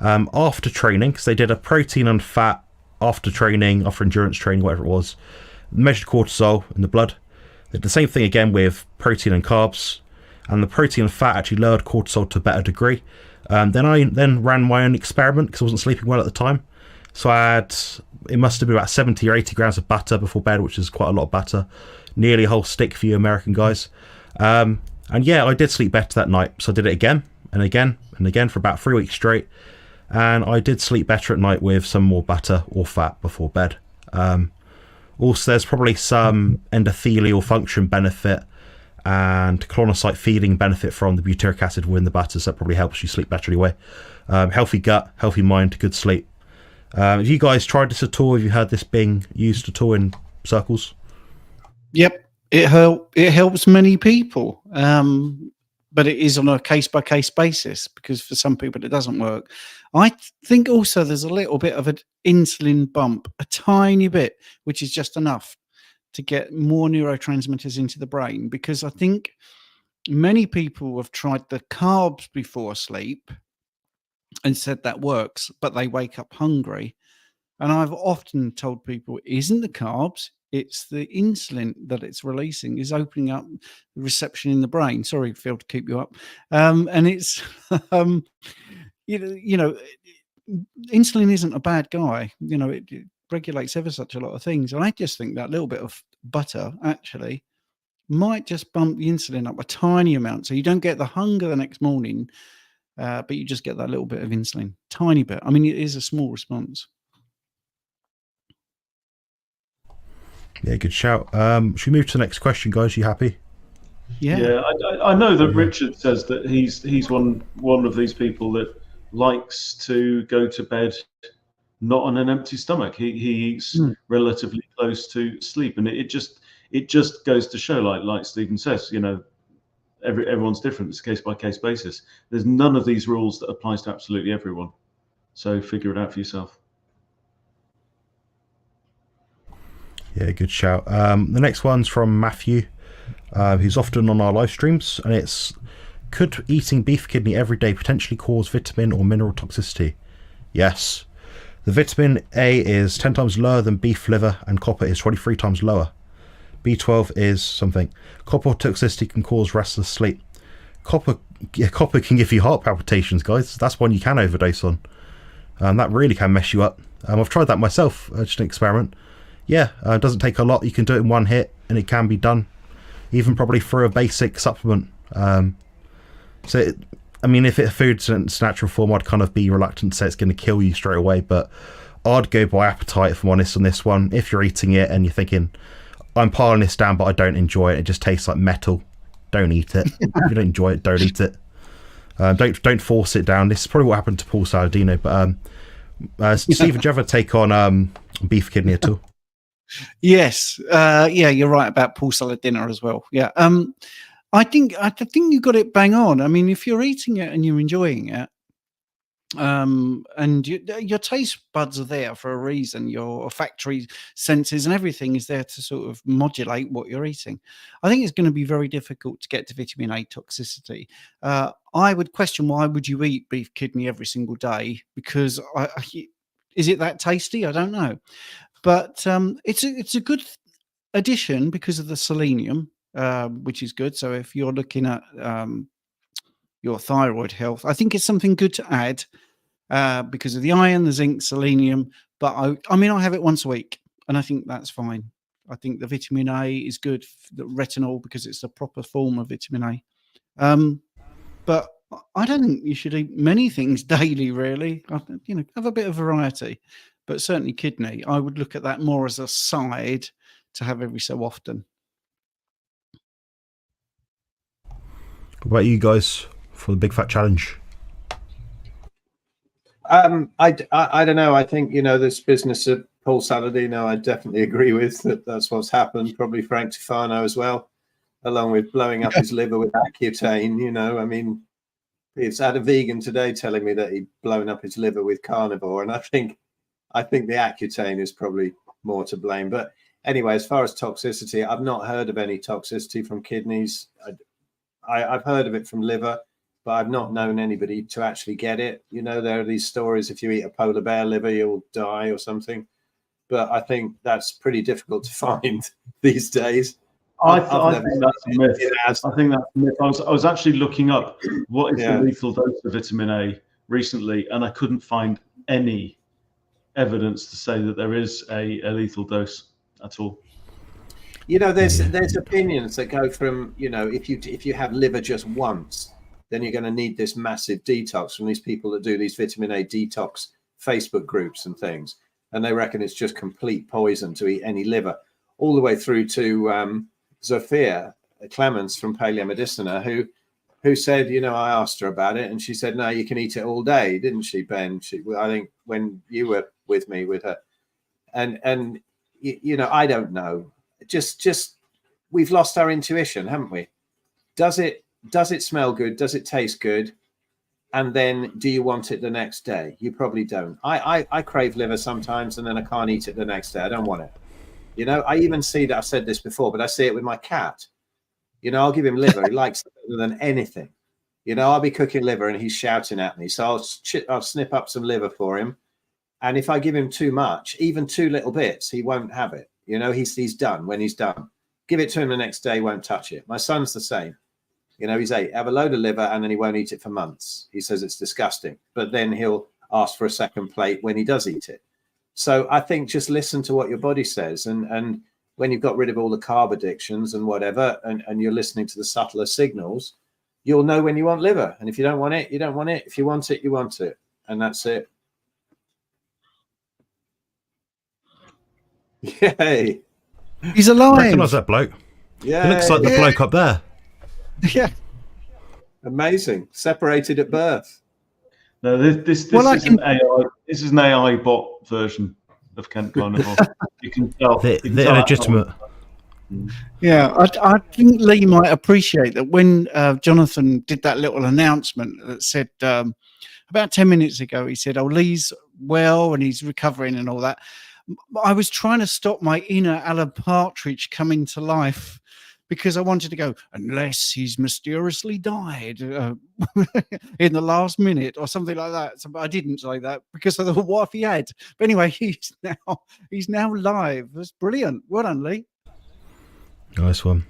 after training, because they did a protein and fat after training, after endurance training, whatever it was, measured cortisol in the blood. They did the same thing again with protein and carbs, and the protein and fat actually lowered cortisol to a better degree. Then I ran my own experiment because I wasn't sleeping well at the time. So I had, it must have been about 70 or 80 grams of butter before bed, which is quite a lot of butter, nearly a whole stick for you American guys. And yeah, I did sleep better that night. So I did it again and again and again for about 3 weeks straight. And I did sleep better at night with some more butter or fat before bed. Also, there's probably some endothelial function benefit and colonocyte feeding benefit from the butyric acid within the butter, so that probably helps you sleep better anyway. Healthy gut, healthy mind, good sleep. Have you guys tried this at all? Have you heard this being used at all in circles? Yep, it helps many people, but it is on a case-by-case basis, because for some people it doesn't work. I think also there's a little bit of an insulin bump, a tiny bit, which is just enough to get more neurotransmitters into the brain, because I think many people have tried the carbs before sleep and said that works, but they wake up hungry. And I've often told people, it isn't the carbs, it's the insulin that it's releasing is opening up the reception in the brain. Sorry, Phil, to keep you up. And it's, you know, insulin isn't a bad guy. You know, it regulates ever such a lot of things. And I just think that little bit of butter actually might just bump the insulin up a tiny amount, so you don't get the hunger the next morning, but you just get that little bit of insulin, tiny bit. I mean, it is a small response. Yeah, good shout. Should we move to the next question, guys? You happy? Yeah, I know that Richard says that he's one of these people that likes to go to bed not on an empty stomach. He eats relatively close to sleep, and it just goes to show, like Stephen says, you know, everyone's different. It's a case by case basis. There's none of these rules that applies to absolutely everyone. So figure it out for yourself. Yeah, good shout. The next one's from Matthew, who's often on our live streams, and it's, could eating beef kidney every day potentially cause vitamin or mineral toxicity? Yes. The vitamin A is 10 times lower than beef liver, and copper is 23 times lower. B12 is something. Copper toxicity can cause restless sleep. Copper can give you heart palpitations, guys. That's one you can overdose on. That really can mess you up. I've tried that myself, just an experiment. Yeah, it doesn't take a lot. You can do it in one hit, and it can be done, even probably through a basic supplement. I mean, if it's food's in its natural form, I'd kind of be reluctant to say it's going to kill you straight away, but I'd go by appetite, if I'm honest, on this one. If you're eating it and you're thinking, I'm piling this down, but I don't enjoy it, it just tastes like metal, don't eat it. If you don't enjoy it, don't eat it. Don't force it down. This is probably what happened to Paul Saladino, but Stephen, do you ever take on beef kidney at all? Yes, yeah, you're right about Paul Saladino as well. Yeah, I think you got it bang on. I mean, if you're eating it and you're enjoying it, and your taste buds are there for a reason, your factory senses and everything is there to sort of modulate what you're eating. I think it's going to be very difficult to get to vitamin A toxicity. I would question, why would you eat beef kidney every single day? Because is it that tasty? I don't know. But it's a good addition because of the selenium, which is good. So if you're looking at your thyroid health, I think it's something good to add because of the iron, the zinc, selenium. But I mean, I have it once a week, and I think that's fine. I think the vitamin A is good, the retinol, because it's a proper form of vitamin A. But I don't think you should eat many things daily, really. You know, have a bit of variety. But certainly kidney, I would look at that more as a side to have every so often. What about you guys for the big fat challenge? I don't know. I think, you know, this business of Paul Saladino, I definitely agree with that's what's happened. Probably Frank Tufano as well, along with blowing up his liver with Accutane. You know, I mean, It's had a vegan today telling me that he'd blown up his liver with carnivore, and I think the Accutane is probably more to blame. But anyway, as far as toxicity, I've not heard of any toxicity from kidneys. I've heard of it from liver, but I've not known anybody to actually get it. You know, there are these stories, if you eat a polar bear liver, you'll die or something. But I think that's pretty difficult to find these days. I think that's a myth. I think that's a myth. I was actually looking up what is the lethal dose of vitamin A recently, and I couldn't find any evidence to say that there is a lethal dose at all. You know, there's opinions that go from, you know, if you have liver just once, then you're going to need this massive detox from these people that do these vitamin A detox Facebook groups and things, and they reckon it's just complete poison to eat any liver, all the way through to Zofia Clements from Paleo Medicina, who said, you know, I asked her about it, and she said, no, you can eat it all day, didn't she, Ben? I think when you were with me with her, and you know, I don't know. Just we've lost our intuition, haven't we? Does it smell good? Does it taste good? And then do you want it the next day? You probably don't. I crave liver sometimes, and then I can't eat it the next day. I don't want it. You know, I even see that. I've said this before, but I see it with my cat. You know, I'll give him liver. He likes it better than anything. You know, I'll be cooking liver and he's shouting at me. So I'll snip up some liver for him. And if I give him too much, even 2 little bits, he won't have it. You know, he's done when he's done. Give it to him the next day, won't touch it. My son's the same. You know, he's 8. Have a load of liver and then he won't eat it for months. He says it's disgusting. But then he'll ask for a second plate when he does eat it. So I think just listen to what your body says. And when you've got rid of all the carb addictions and whatever, and you're listening to the subtler signals, you'll know when you want liver. And if you don't want it, you don't want it. If you want it, you want it. And that's it. Yay. He's alive. Recognise that bloke. Yeah. He looks like the bloke up there. Yeah. Amazing. Separated at birth. No, this is an AI. This is an AI bot version of Kent Carnivore. You can tell. They're illegitimate. Yeah, I think Lee might appreciate that when Jonathan did that little announcement that said about 10 minutes ago, he said, oh, Lee's well and he's recovering and all that. I was trying to stop my inner Alan Partridge coming to life because I wanted to go, unless he's mysteriously died in the last minute or something like that. So, but I didn't say that because I thought, what if he had? But anyway, he's now live. That's brilliant. Well done, Lee. Nice one.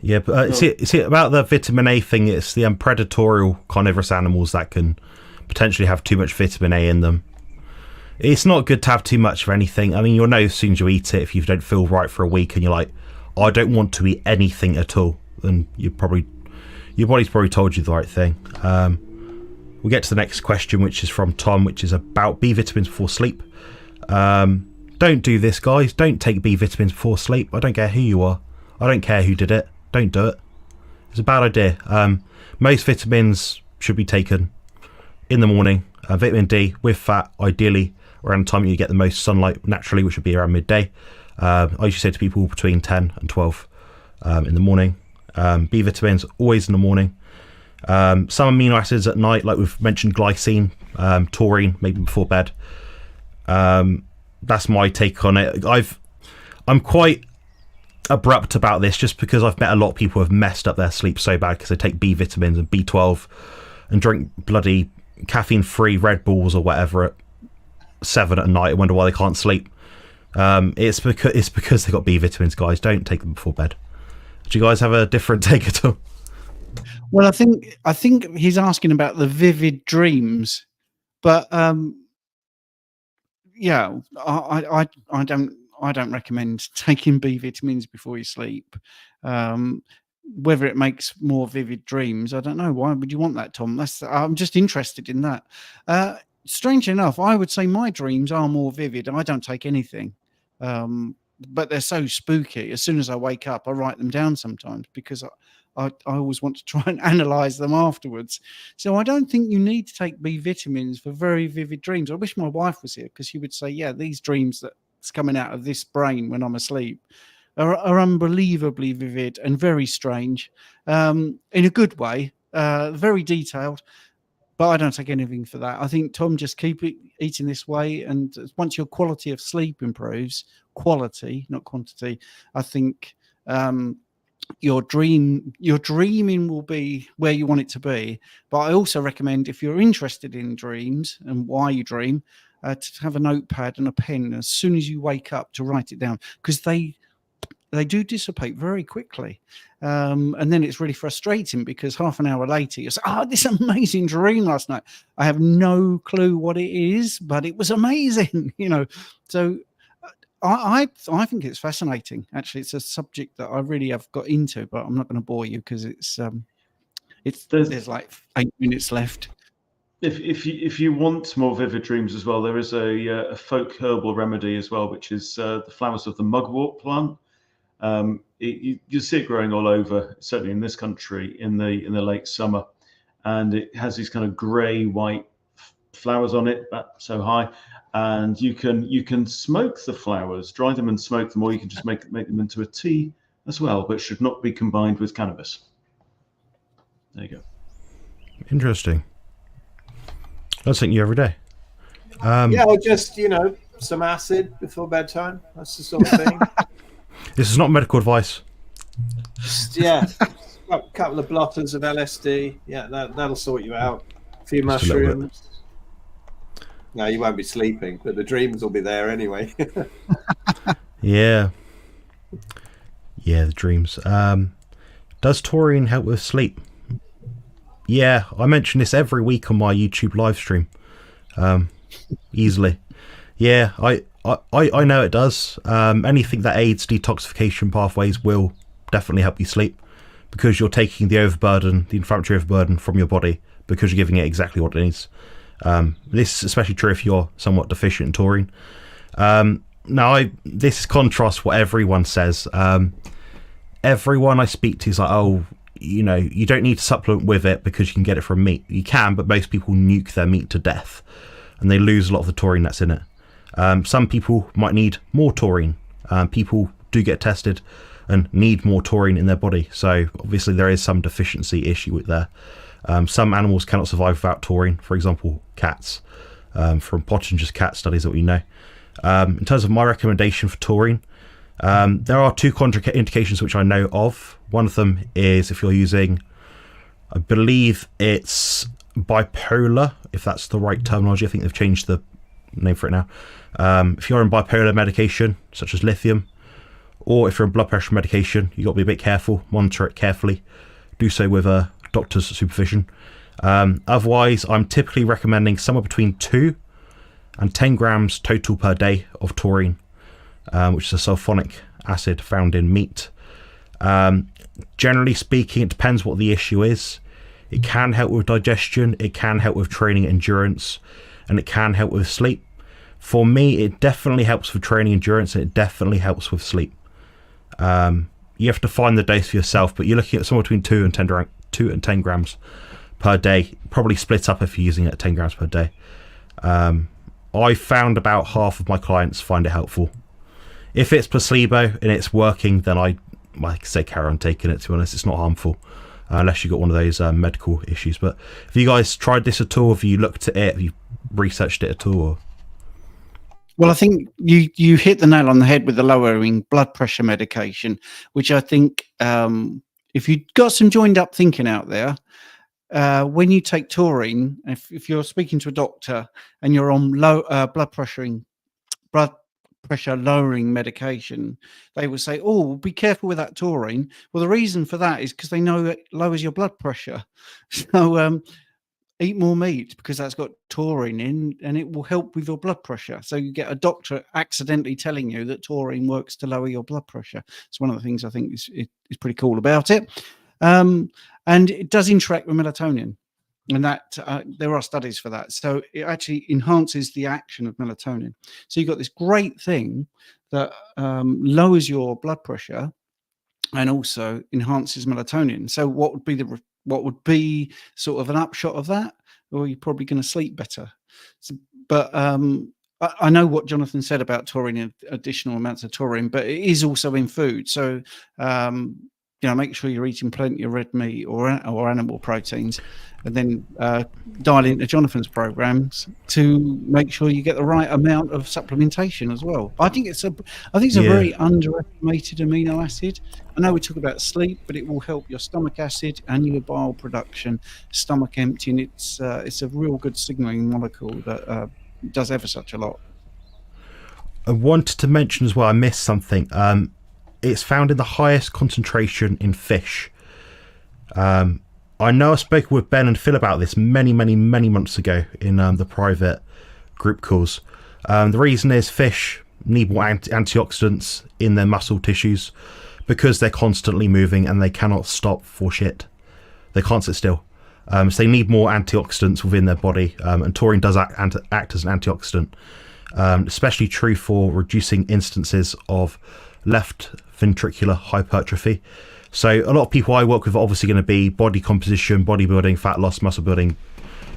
Yeah, but see about the vitamin A thing, it's the predatorial carnivorous animals that can potentially have too much vitamin A in them. It's not good to have too much of anything. I mean, you'll know as soon as you eat it if you don't feel right for a week and you're like, oh, I don't want to eat anything at all. Then your body's probably told you the right thing. We'll get to the next question, which is from Tom, which is about B vitamins before sleep. Don't do this, guys. Don't take B vitamins before sleep. I don't care who you are. I don't care who did it. Don't do it. It's a bad idea. Most vitamins should be taken in the morning. Vitamin D with fat, ideally around the time you get the most sunlight naturally, which would be around midday. I usually say to people between 10 and 12 in the morning. B vitamins always in the morning. Some amino acids at night, like we've mentioned, glycine, taurine, maybe before bed. That's my take on it. I'm quite abrupt about this just because I've met a lot of people who have messed up their sleep so bad because they take B vitamins and B12 and drink bloody caffeine-free Red Bulls or whatever at 7 at night. I wonder why they can't sleep. It's because they got B vitamins, guys. Don't take them before bed. Do you guys have a different take at all? Well, I think he's asking about the vivid dreams, but yeah, I don't recommend taking B vitamins before you sleep. Whether it makes more vivid dreams, I don't know. Why would you want that, Tom? I'm just interested in that. Strange enough, I would say my dreams are more vivid. I don't take anything, but they're so spooky. As soon as I wake up, I write them down sometimes because I always want to try and analyze them afterwards. So I don't think you need to take B vitamins for very vivid dreams. I wish my wife was here because she would say, yeah, these dreams that's coming out of this brain when I'm asleep are unbelievably vivid and very strange, in a good way, very detailed. but I don't take anything for that. I think, Tom, just keep eating this way, and once your quality of sleep improves, quality, not quantity, I think your dreaming will be where you want it to be. But I also recommend, if you're interested in dreams and why you dream, to have a notepad and a pen as soon as you wake up to write it down, because they do dissipate very quickly. And then it's really frustrating because half an hour later you say, oh, this amazing dream last night. I have no clue what it is, but it was amazing, you know. So I think it's fascinating. Actually, it's a subject that I really have got into, but I'm not going to bore you because there's like 8 minutes left. If you want more vivid dreams as well, there is a folk herbal remedy as well, which is the flowers of the mugwort plant. You see it growing all over, certainly in this country, in the late summer, and it has these kind of grey white flowers on it, about so high, and you can smoke the flowers, dry them and smoke them, or you can just make them into a tea as well, but should not be combined with cannabis. There you go. Interesting. That's something you every day. Yeah, or just, you know, some acid before bedtime. That's the sort of thing. This is not medical advice. Yeah, a couple of blotters of LSD. Yeah, that'll sort you out. A few Just a little bit. mushrooms. No, you won't be sleeping, but the dreams will be there anyway. Yeah. Yeah, the dreams. Does taurine help with sleep? Yeah, I mention this every week on my YouTube live stream. Easily. Yeah, I know it does. Anything that aids detoxification pathways will definitely help you sleep, because you're taking the inflammatory overburden from your body, because you're giving it exactly what it needs. This is especially true if you're somewhat deficient in taurine. This contrasts what everyone says. Everyone I speak to is like, oh, you know, you don't need to supplement with it because you can get it from meat. You can, but most people nuke their meat to death and they lose a lot of the taurine that's in it. Some people might need more taurine. People do get tested and need more taurine in their body. So obviously there is some deficiency issue with there. Some animals cannot survive without taurine. For example, cats. From Pottinger's cat studies that we know. In terms of my recommendation for taurine, there are two contraindications which I know of. One of them is if you're using, I believe it's bipolar, if that's the right terminology. I think they've changed the name for it now. If you're on bipolar medication, such as lithium, or if you're on blood pressure medication, you've got to be a bit careful, monitor it carefully, do so with a doctor's supervision. Otherwise, I'm typically recommending somewhere between 2 and 10 grams total per day of taurine, which is a sulfonic acid found in meat. Generally speaking, it depends what the issue is. It can help with digestion, it can help with training endurance, and it can help with sleep. For me, it definitely helps with training endurance, and it definitely helps with sleep. You have to find the dose for yourself, but you're looking at somewhere between 2 and 10 grams per day, probably split up if you're using it at 10 grams per day. I found about half of my clients find it helpful. If it's placebo and it's working, then I say carry on taking it. To be honest, it's not harmful unless you've got one of those medical issues. But have you guys tried this at all? Have you looked at it? Have you researched it at all? Or? Well, I think you hit the nail on the head with the lowering blood pressure medication, which I think if you've got some joined up thinking out there, when you take taurine, if you're speaking to a doctor and you're on low blood pressure lowering medication, they will say, oh, be careful with that taurine. Well, the reason for that is because they know it lowers your blood pressure. So eat more meat because that's got taurine in and it will help with your blood pressure. So you get a doctor accidentally telling you that taurine works to lower your blood pressure. It's one of the things I think is pretty cool about it. And it does interact with melatonin, and that there are studies for that. So it actually enhances the action of melatonin. So you've got this great thing that lowers your blood pressure and also enhances melatonin. So what would be sort of an upshot of that? Well, you're probably going to sleep better. But I know what Jonathan said about taurine and additional amounts of taurine, but it is also in food. So make sure you're eating plenty of red meat or animal proteins, and then dial into Jonathan's programs to make sure you get the right amount of supplementation as well. I think it's a very underestimated amino acid. I know we talk about sleep, but it will help your stomach acid and your bile production, stomach emptying. It's a real good signaling molecule that does ever such a lot. I wanted to mention as well, I missed something. It's found in the highest concentration in fish. I know I spoke with Ben and Phil about this many months ago in the private group calls. The reason is fish need more antioxidants in their muscle tissues because they're constantly moving and they cannot stop for shit. They can't sit still. So they need more antioxidants within their body, and taurine does act as an antioxidant, especially true for reducing instances of left ventricular hypertrophy. So a lot of people I work with are obviously going to be body composition, bodybuilding, fat loss, muscle building,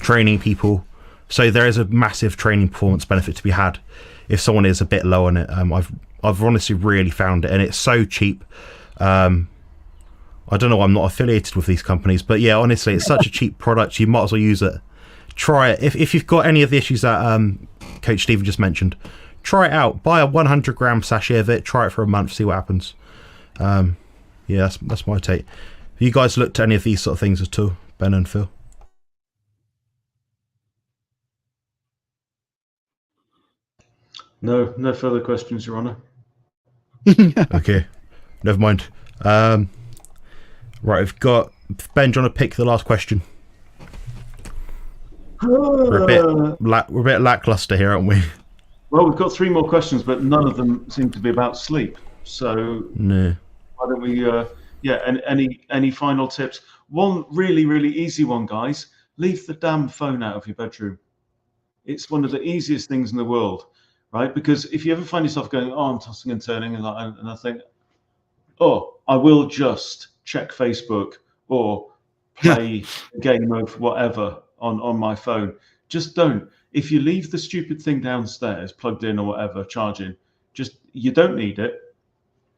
training people. So there is a massive training performance benefit to be had if someone is a bit low on it. I've honestly really found it, and it's so cheap. I don't know why I'm not affiliated with these companies, but yeah, honestly, it's such a cheap product. You might as well use it. Try it. If you've got any of the issues that Coach Stephen just mentioned, try it out. Buy a 100-gram sachet of it. Try it for a month. See what happens. Yeah, that's my take. Have you guys looked at any of these sort of things at all, Ben and Phil? No further questions, Your Honour. Okay, never mind. Right, we've got Ben. Do you want to pick the last question? We're a bit lackluster here, aren't we? Well, we've got 3 more questions, but none of them seem to be about sleep. So no. Why don't we? And any final tips? One really easy one, guys. Leave the damn phone out of your bedroom. It's one of the easiest things in the world, right? Because if you ever find yourself going, "Oh, I'm tossing and turning," and I think, "Oh, I will just check Facebook or play a game of whatever on my phone," just don't. If you leave the stupid thing downstairs, plugged in or whatever, charging, you don't need it.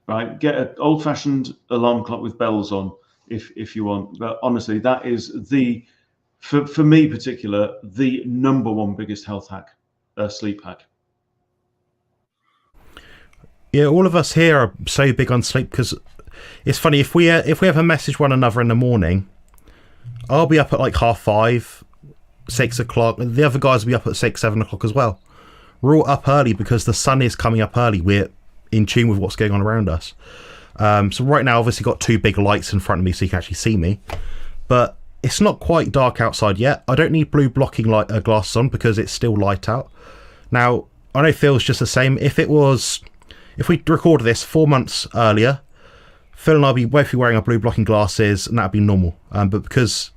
Right, get an old-fashioned alarm clock with bells on if you want. But honestly, that is for me particular, the #1 biggest health hack, sleep hack. Yeah, all of us here are so big on sleep because it's funny if we ever message one another in the morning, I'll be up at like 5:30, 6 o'clock, and the other guys will be up at 6, 7 o'clock as well. We're all up early because the sun is coming up early. We're in tune with what's going on around us. So right now, obviously got 2 big lights in front of me so you can actually see me, but it's not quite dark outside yet. I don't need blue blocking light glasses on because it's still light out. Now, I know Phil's just the same. If we recorded this 4 months earlier, Phil and I'll be both wearing our blue blocking glasses and that'd be normal. But because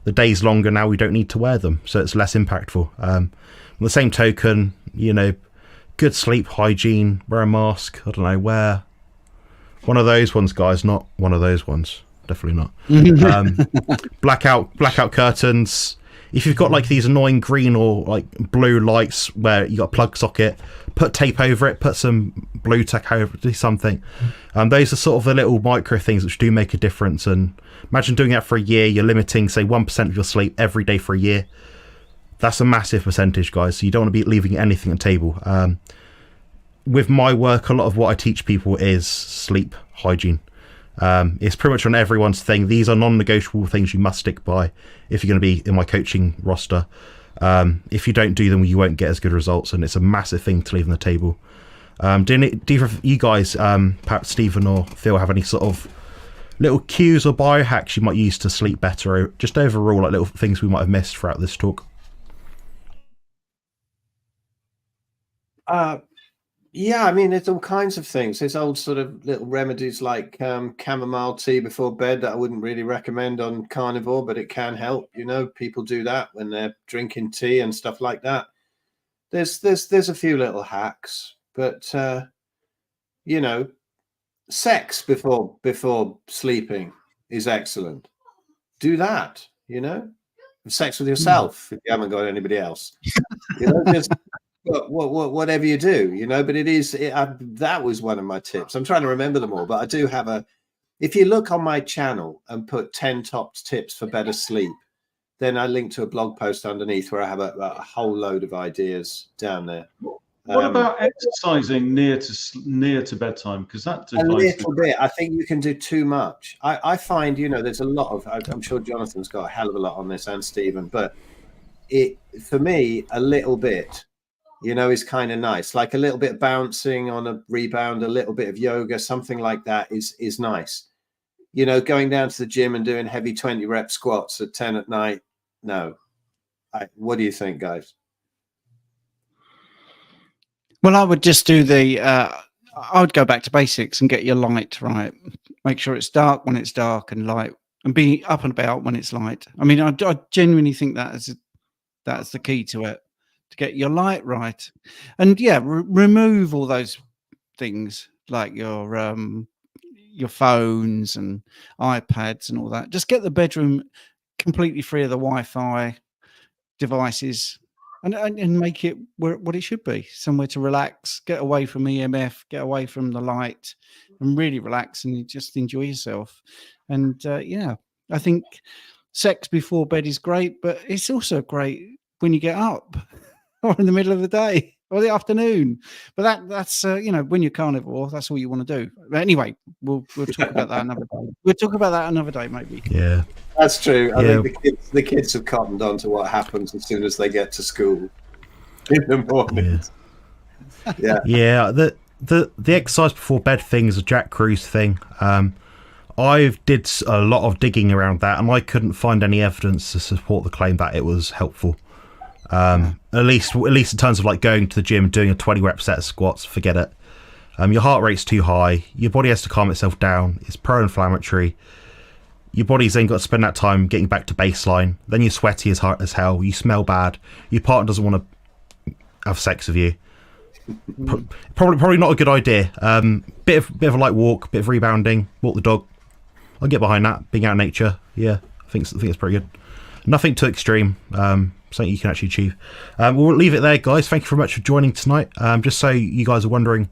the day's longer now, we don't need to wear them, so it's less impactful. On the same token, good sleep hygiene, wear a mask, I don't know, wear one of those ones, guys, not one of those ones, definitely not. Blackout curtains. If you've got like these annoying green or like blue lights where you got a plug socket, put tape over it, put some blue tack over it, do something. Those are sort of the little micro things which do make a difference. And imagine doing that for a year. You're limiting say 1% of your sleep every day for a year. That's a massive percentage, guys. So you don't want to be leaving anything on the table. With my work, a lot of what I teach people is sleep hygiene. It's pretty much on everyone's thing. These are non-negotiable things you must stick by if you're going to be in my coaching roster. If you don't do them, you won't get as good results, and it's a massive thing to leave on the table. Do either of you guys, perhaps Stephen or Phil, have any sort of little cues or biohacks you might use to sleep better, or just overall like little things we might have missed throughout this talk? Yeah, I mean, there's all kinds of things. There's old sort of little remedies like chamomile tea before bed that I wouldn't really recommend on Carnivore, but it can help. People do that when they're drinking tea and stuff like that. There's a few little hacks, but sex before sleeping is excellent. Do that. Have sex with yourself if you haven't got anybody else. Just whatever you do, but it is that was one of my tips. I'm trying to remember them all, but I do have If you look on my channel and put 10 top tips for better sleep, then I link to a blog post underneath where I have a whole load of ideas down there. What about exercising near to bedtime? Because that a little bit. I think you can do too much. I find, there's a lot of, I'm sure Jonathan's got a hell of a lot on this, and Stephen, but for me, a little bit, is kind of nice. Like a little bit of bouncing on a rebound, a little bit of yoga, something like that is nice. Going down to the gym and doing heavy 20 rep squats at 10 at night. No. What do you think, guys? Well, I would just do I would go back to basics and get your light right. Make sure it's dark when it's dark and light, and be up and about when it's light. I mean, I genuinely think that's the key to it, to get your light right. And yeah, remove all those things like your phones and iPads and all that. Just get the bedroom completely free of the Wi-Fi devices. And make it what it should be, somewhere to relax, get away from EMF, get away from the light, and really relax and just enjoy yourself. And I think sex before bed is great, but it's also great when you get up or in the middle of the day or the afternoon. But that's when you're carnivore, that's all you want to do. But anyway, we'll talk about that another day. We'll talk about that another day, maybe. Yeah. That's true. I think the kids have cottoned on to what happens as soon as they get to school in the morning. Yeah. The exercise before bed thing is a Jack Cruz thing. I've did a lot of digging around that, and I couldn't find any evidence to support the claim that it was helpful. At least in terms of like going to the gym and doing a 20 rep set of squats, forget it. Your heart rate's too high. Your body has to calm itself down. It's pro-inflammatory. Your body's then got to spend that time getting back to baseline. Then you're sweaty as hell. You smell bad. Your partner doesn't want to have sex with you. Probably not a good idea. Bit of a light walk, bit of rebounding, walk the dog. I'll get behind that. Being out in nature, yeah, I think it's pretty good. Nothing too extreme. Something you can actually achieve. We'll leave it there, guys. Thank you very much for joining tonight. Just so you guys are wondering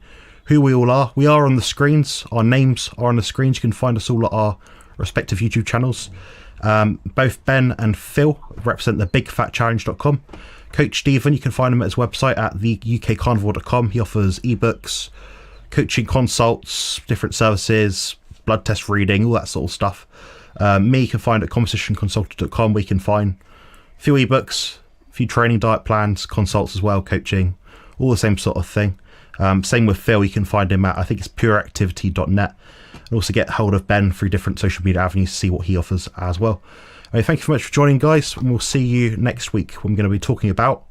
who we all are, we are on the screens. Our names are on the screens. You can find us all at our respective YouTube channels. Both Ben and Phil represent the bigfatchallenge.com. Coach Stephen, you can find him at his website at theukcarnivore.com. He offers ebooks, coaching consults, different services, blood test reading, all that sort of stuff. Me, you can find at compositionconsultant.com, where you can find a few ebooks, a few training diet plans, consults as well, coaching, all the same sort of thing. Same with Phil, you can find him at, I think it's pureactivity.net. And also get hold of Ben through different social media avenues to see what he offers as well. Thank you very much for joining, guys, and we'll see you next week when we're going to be talking about ...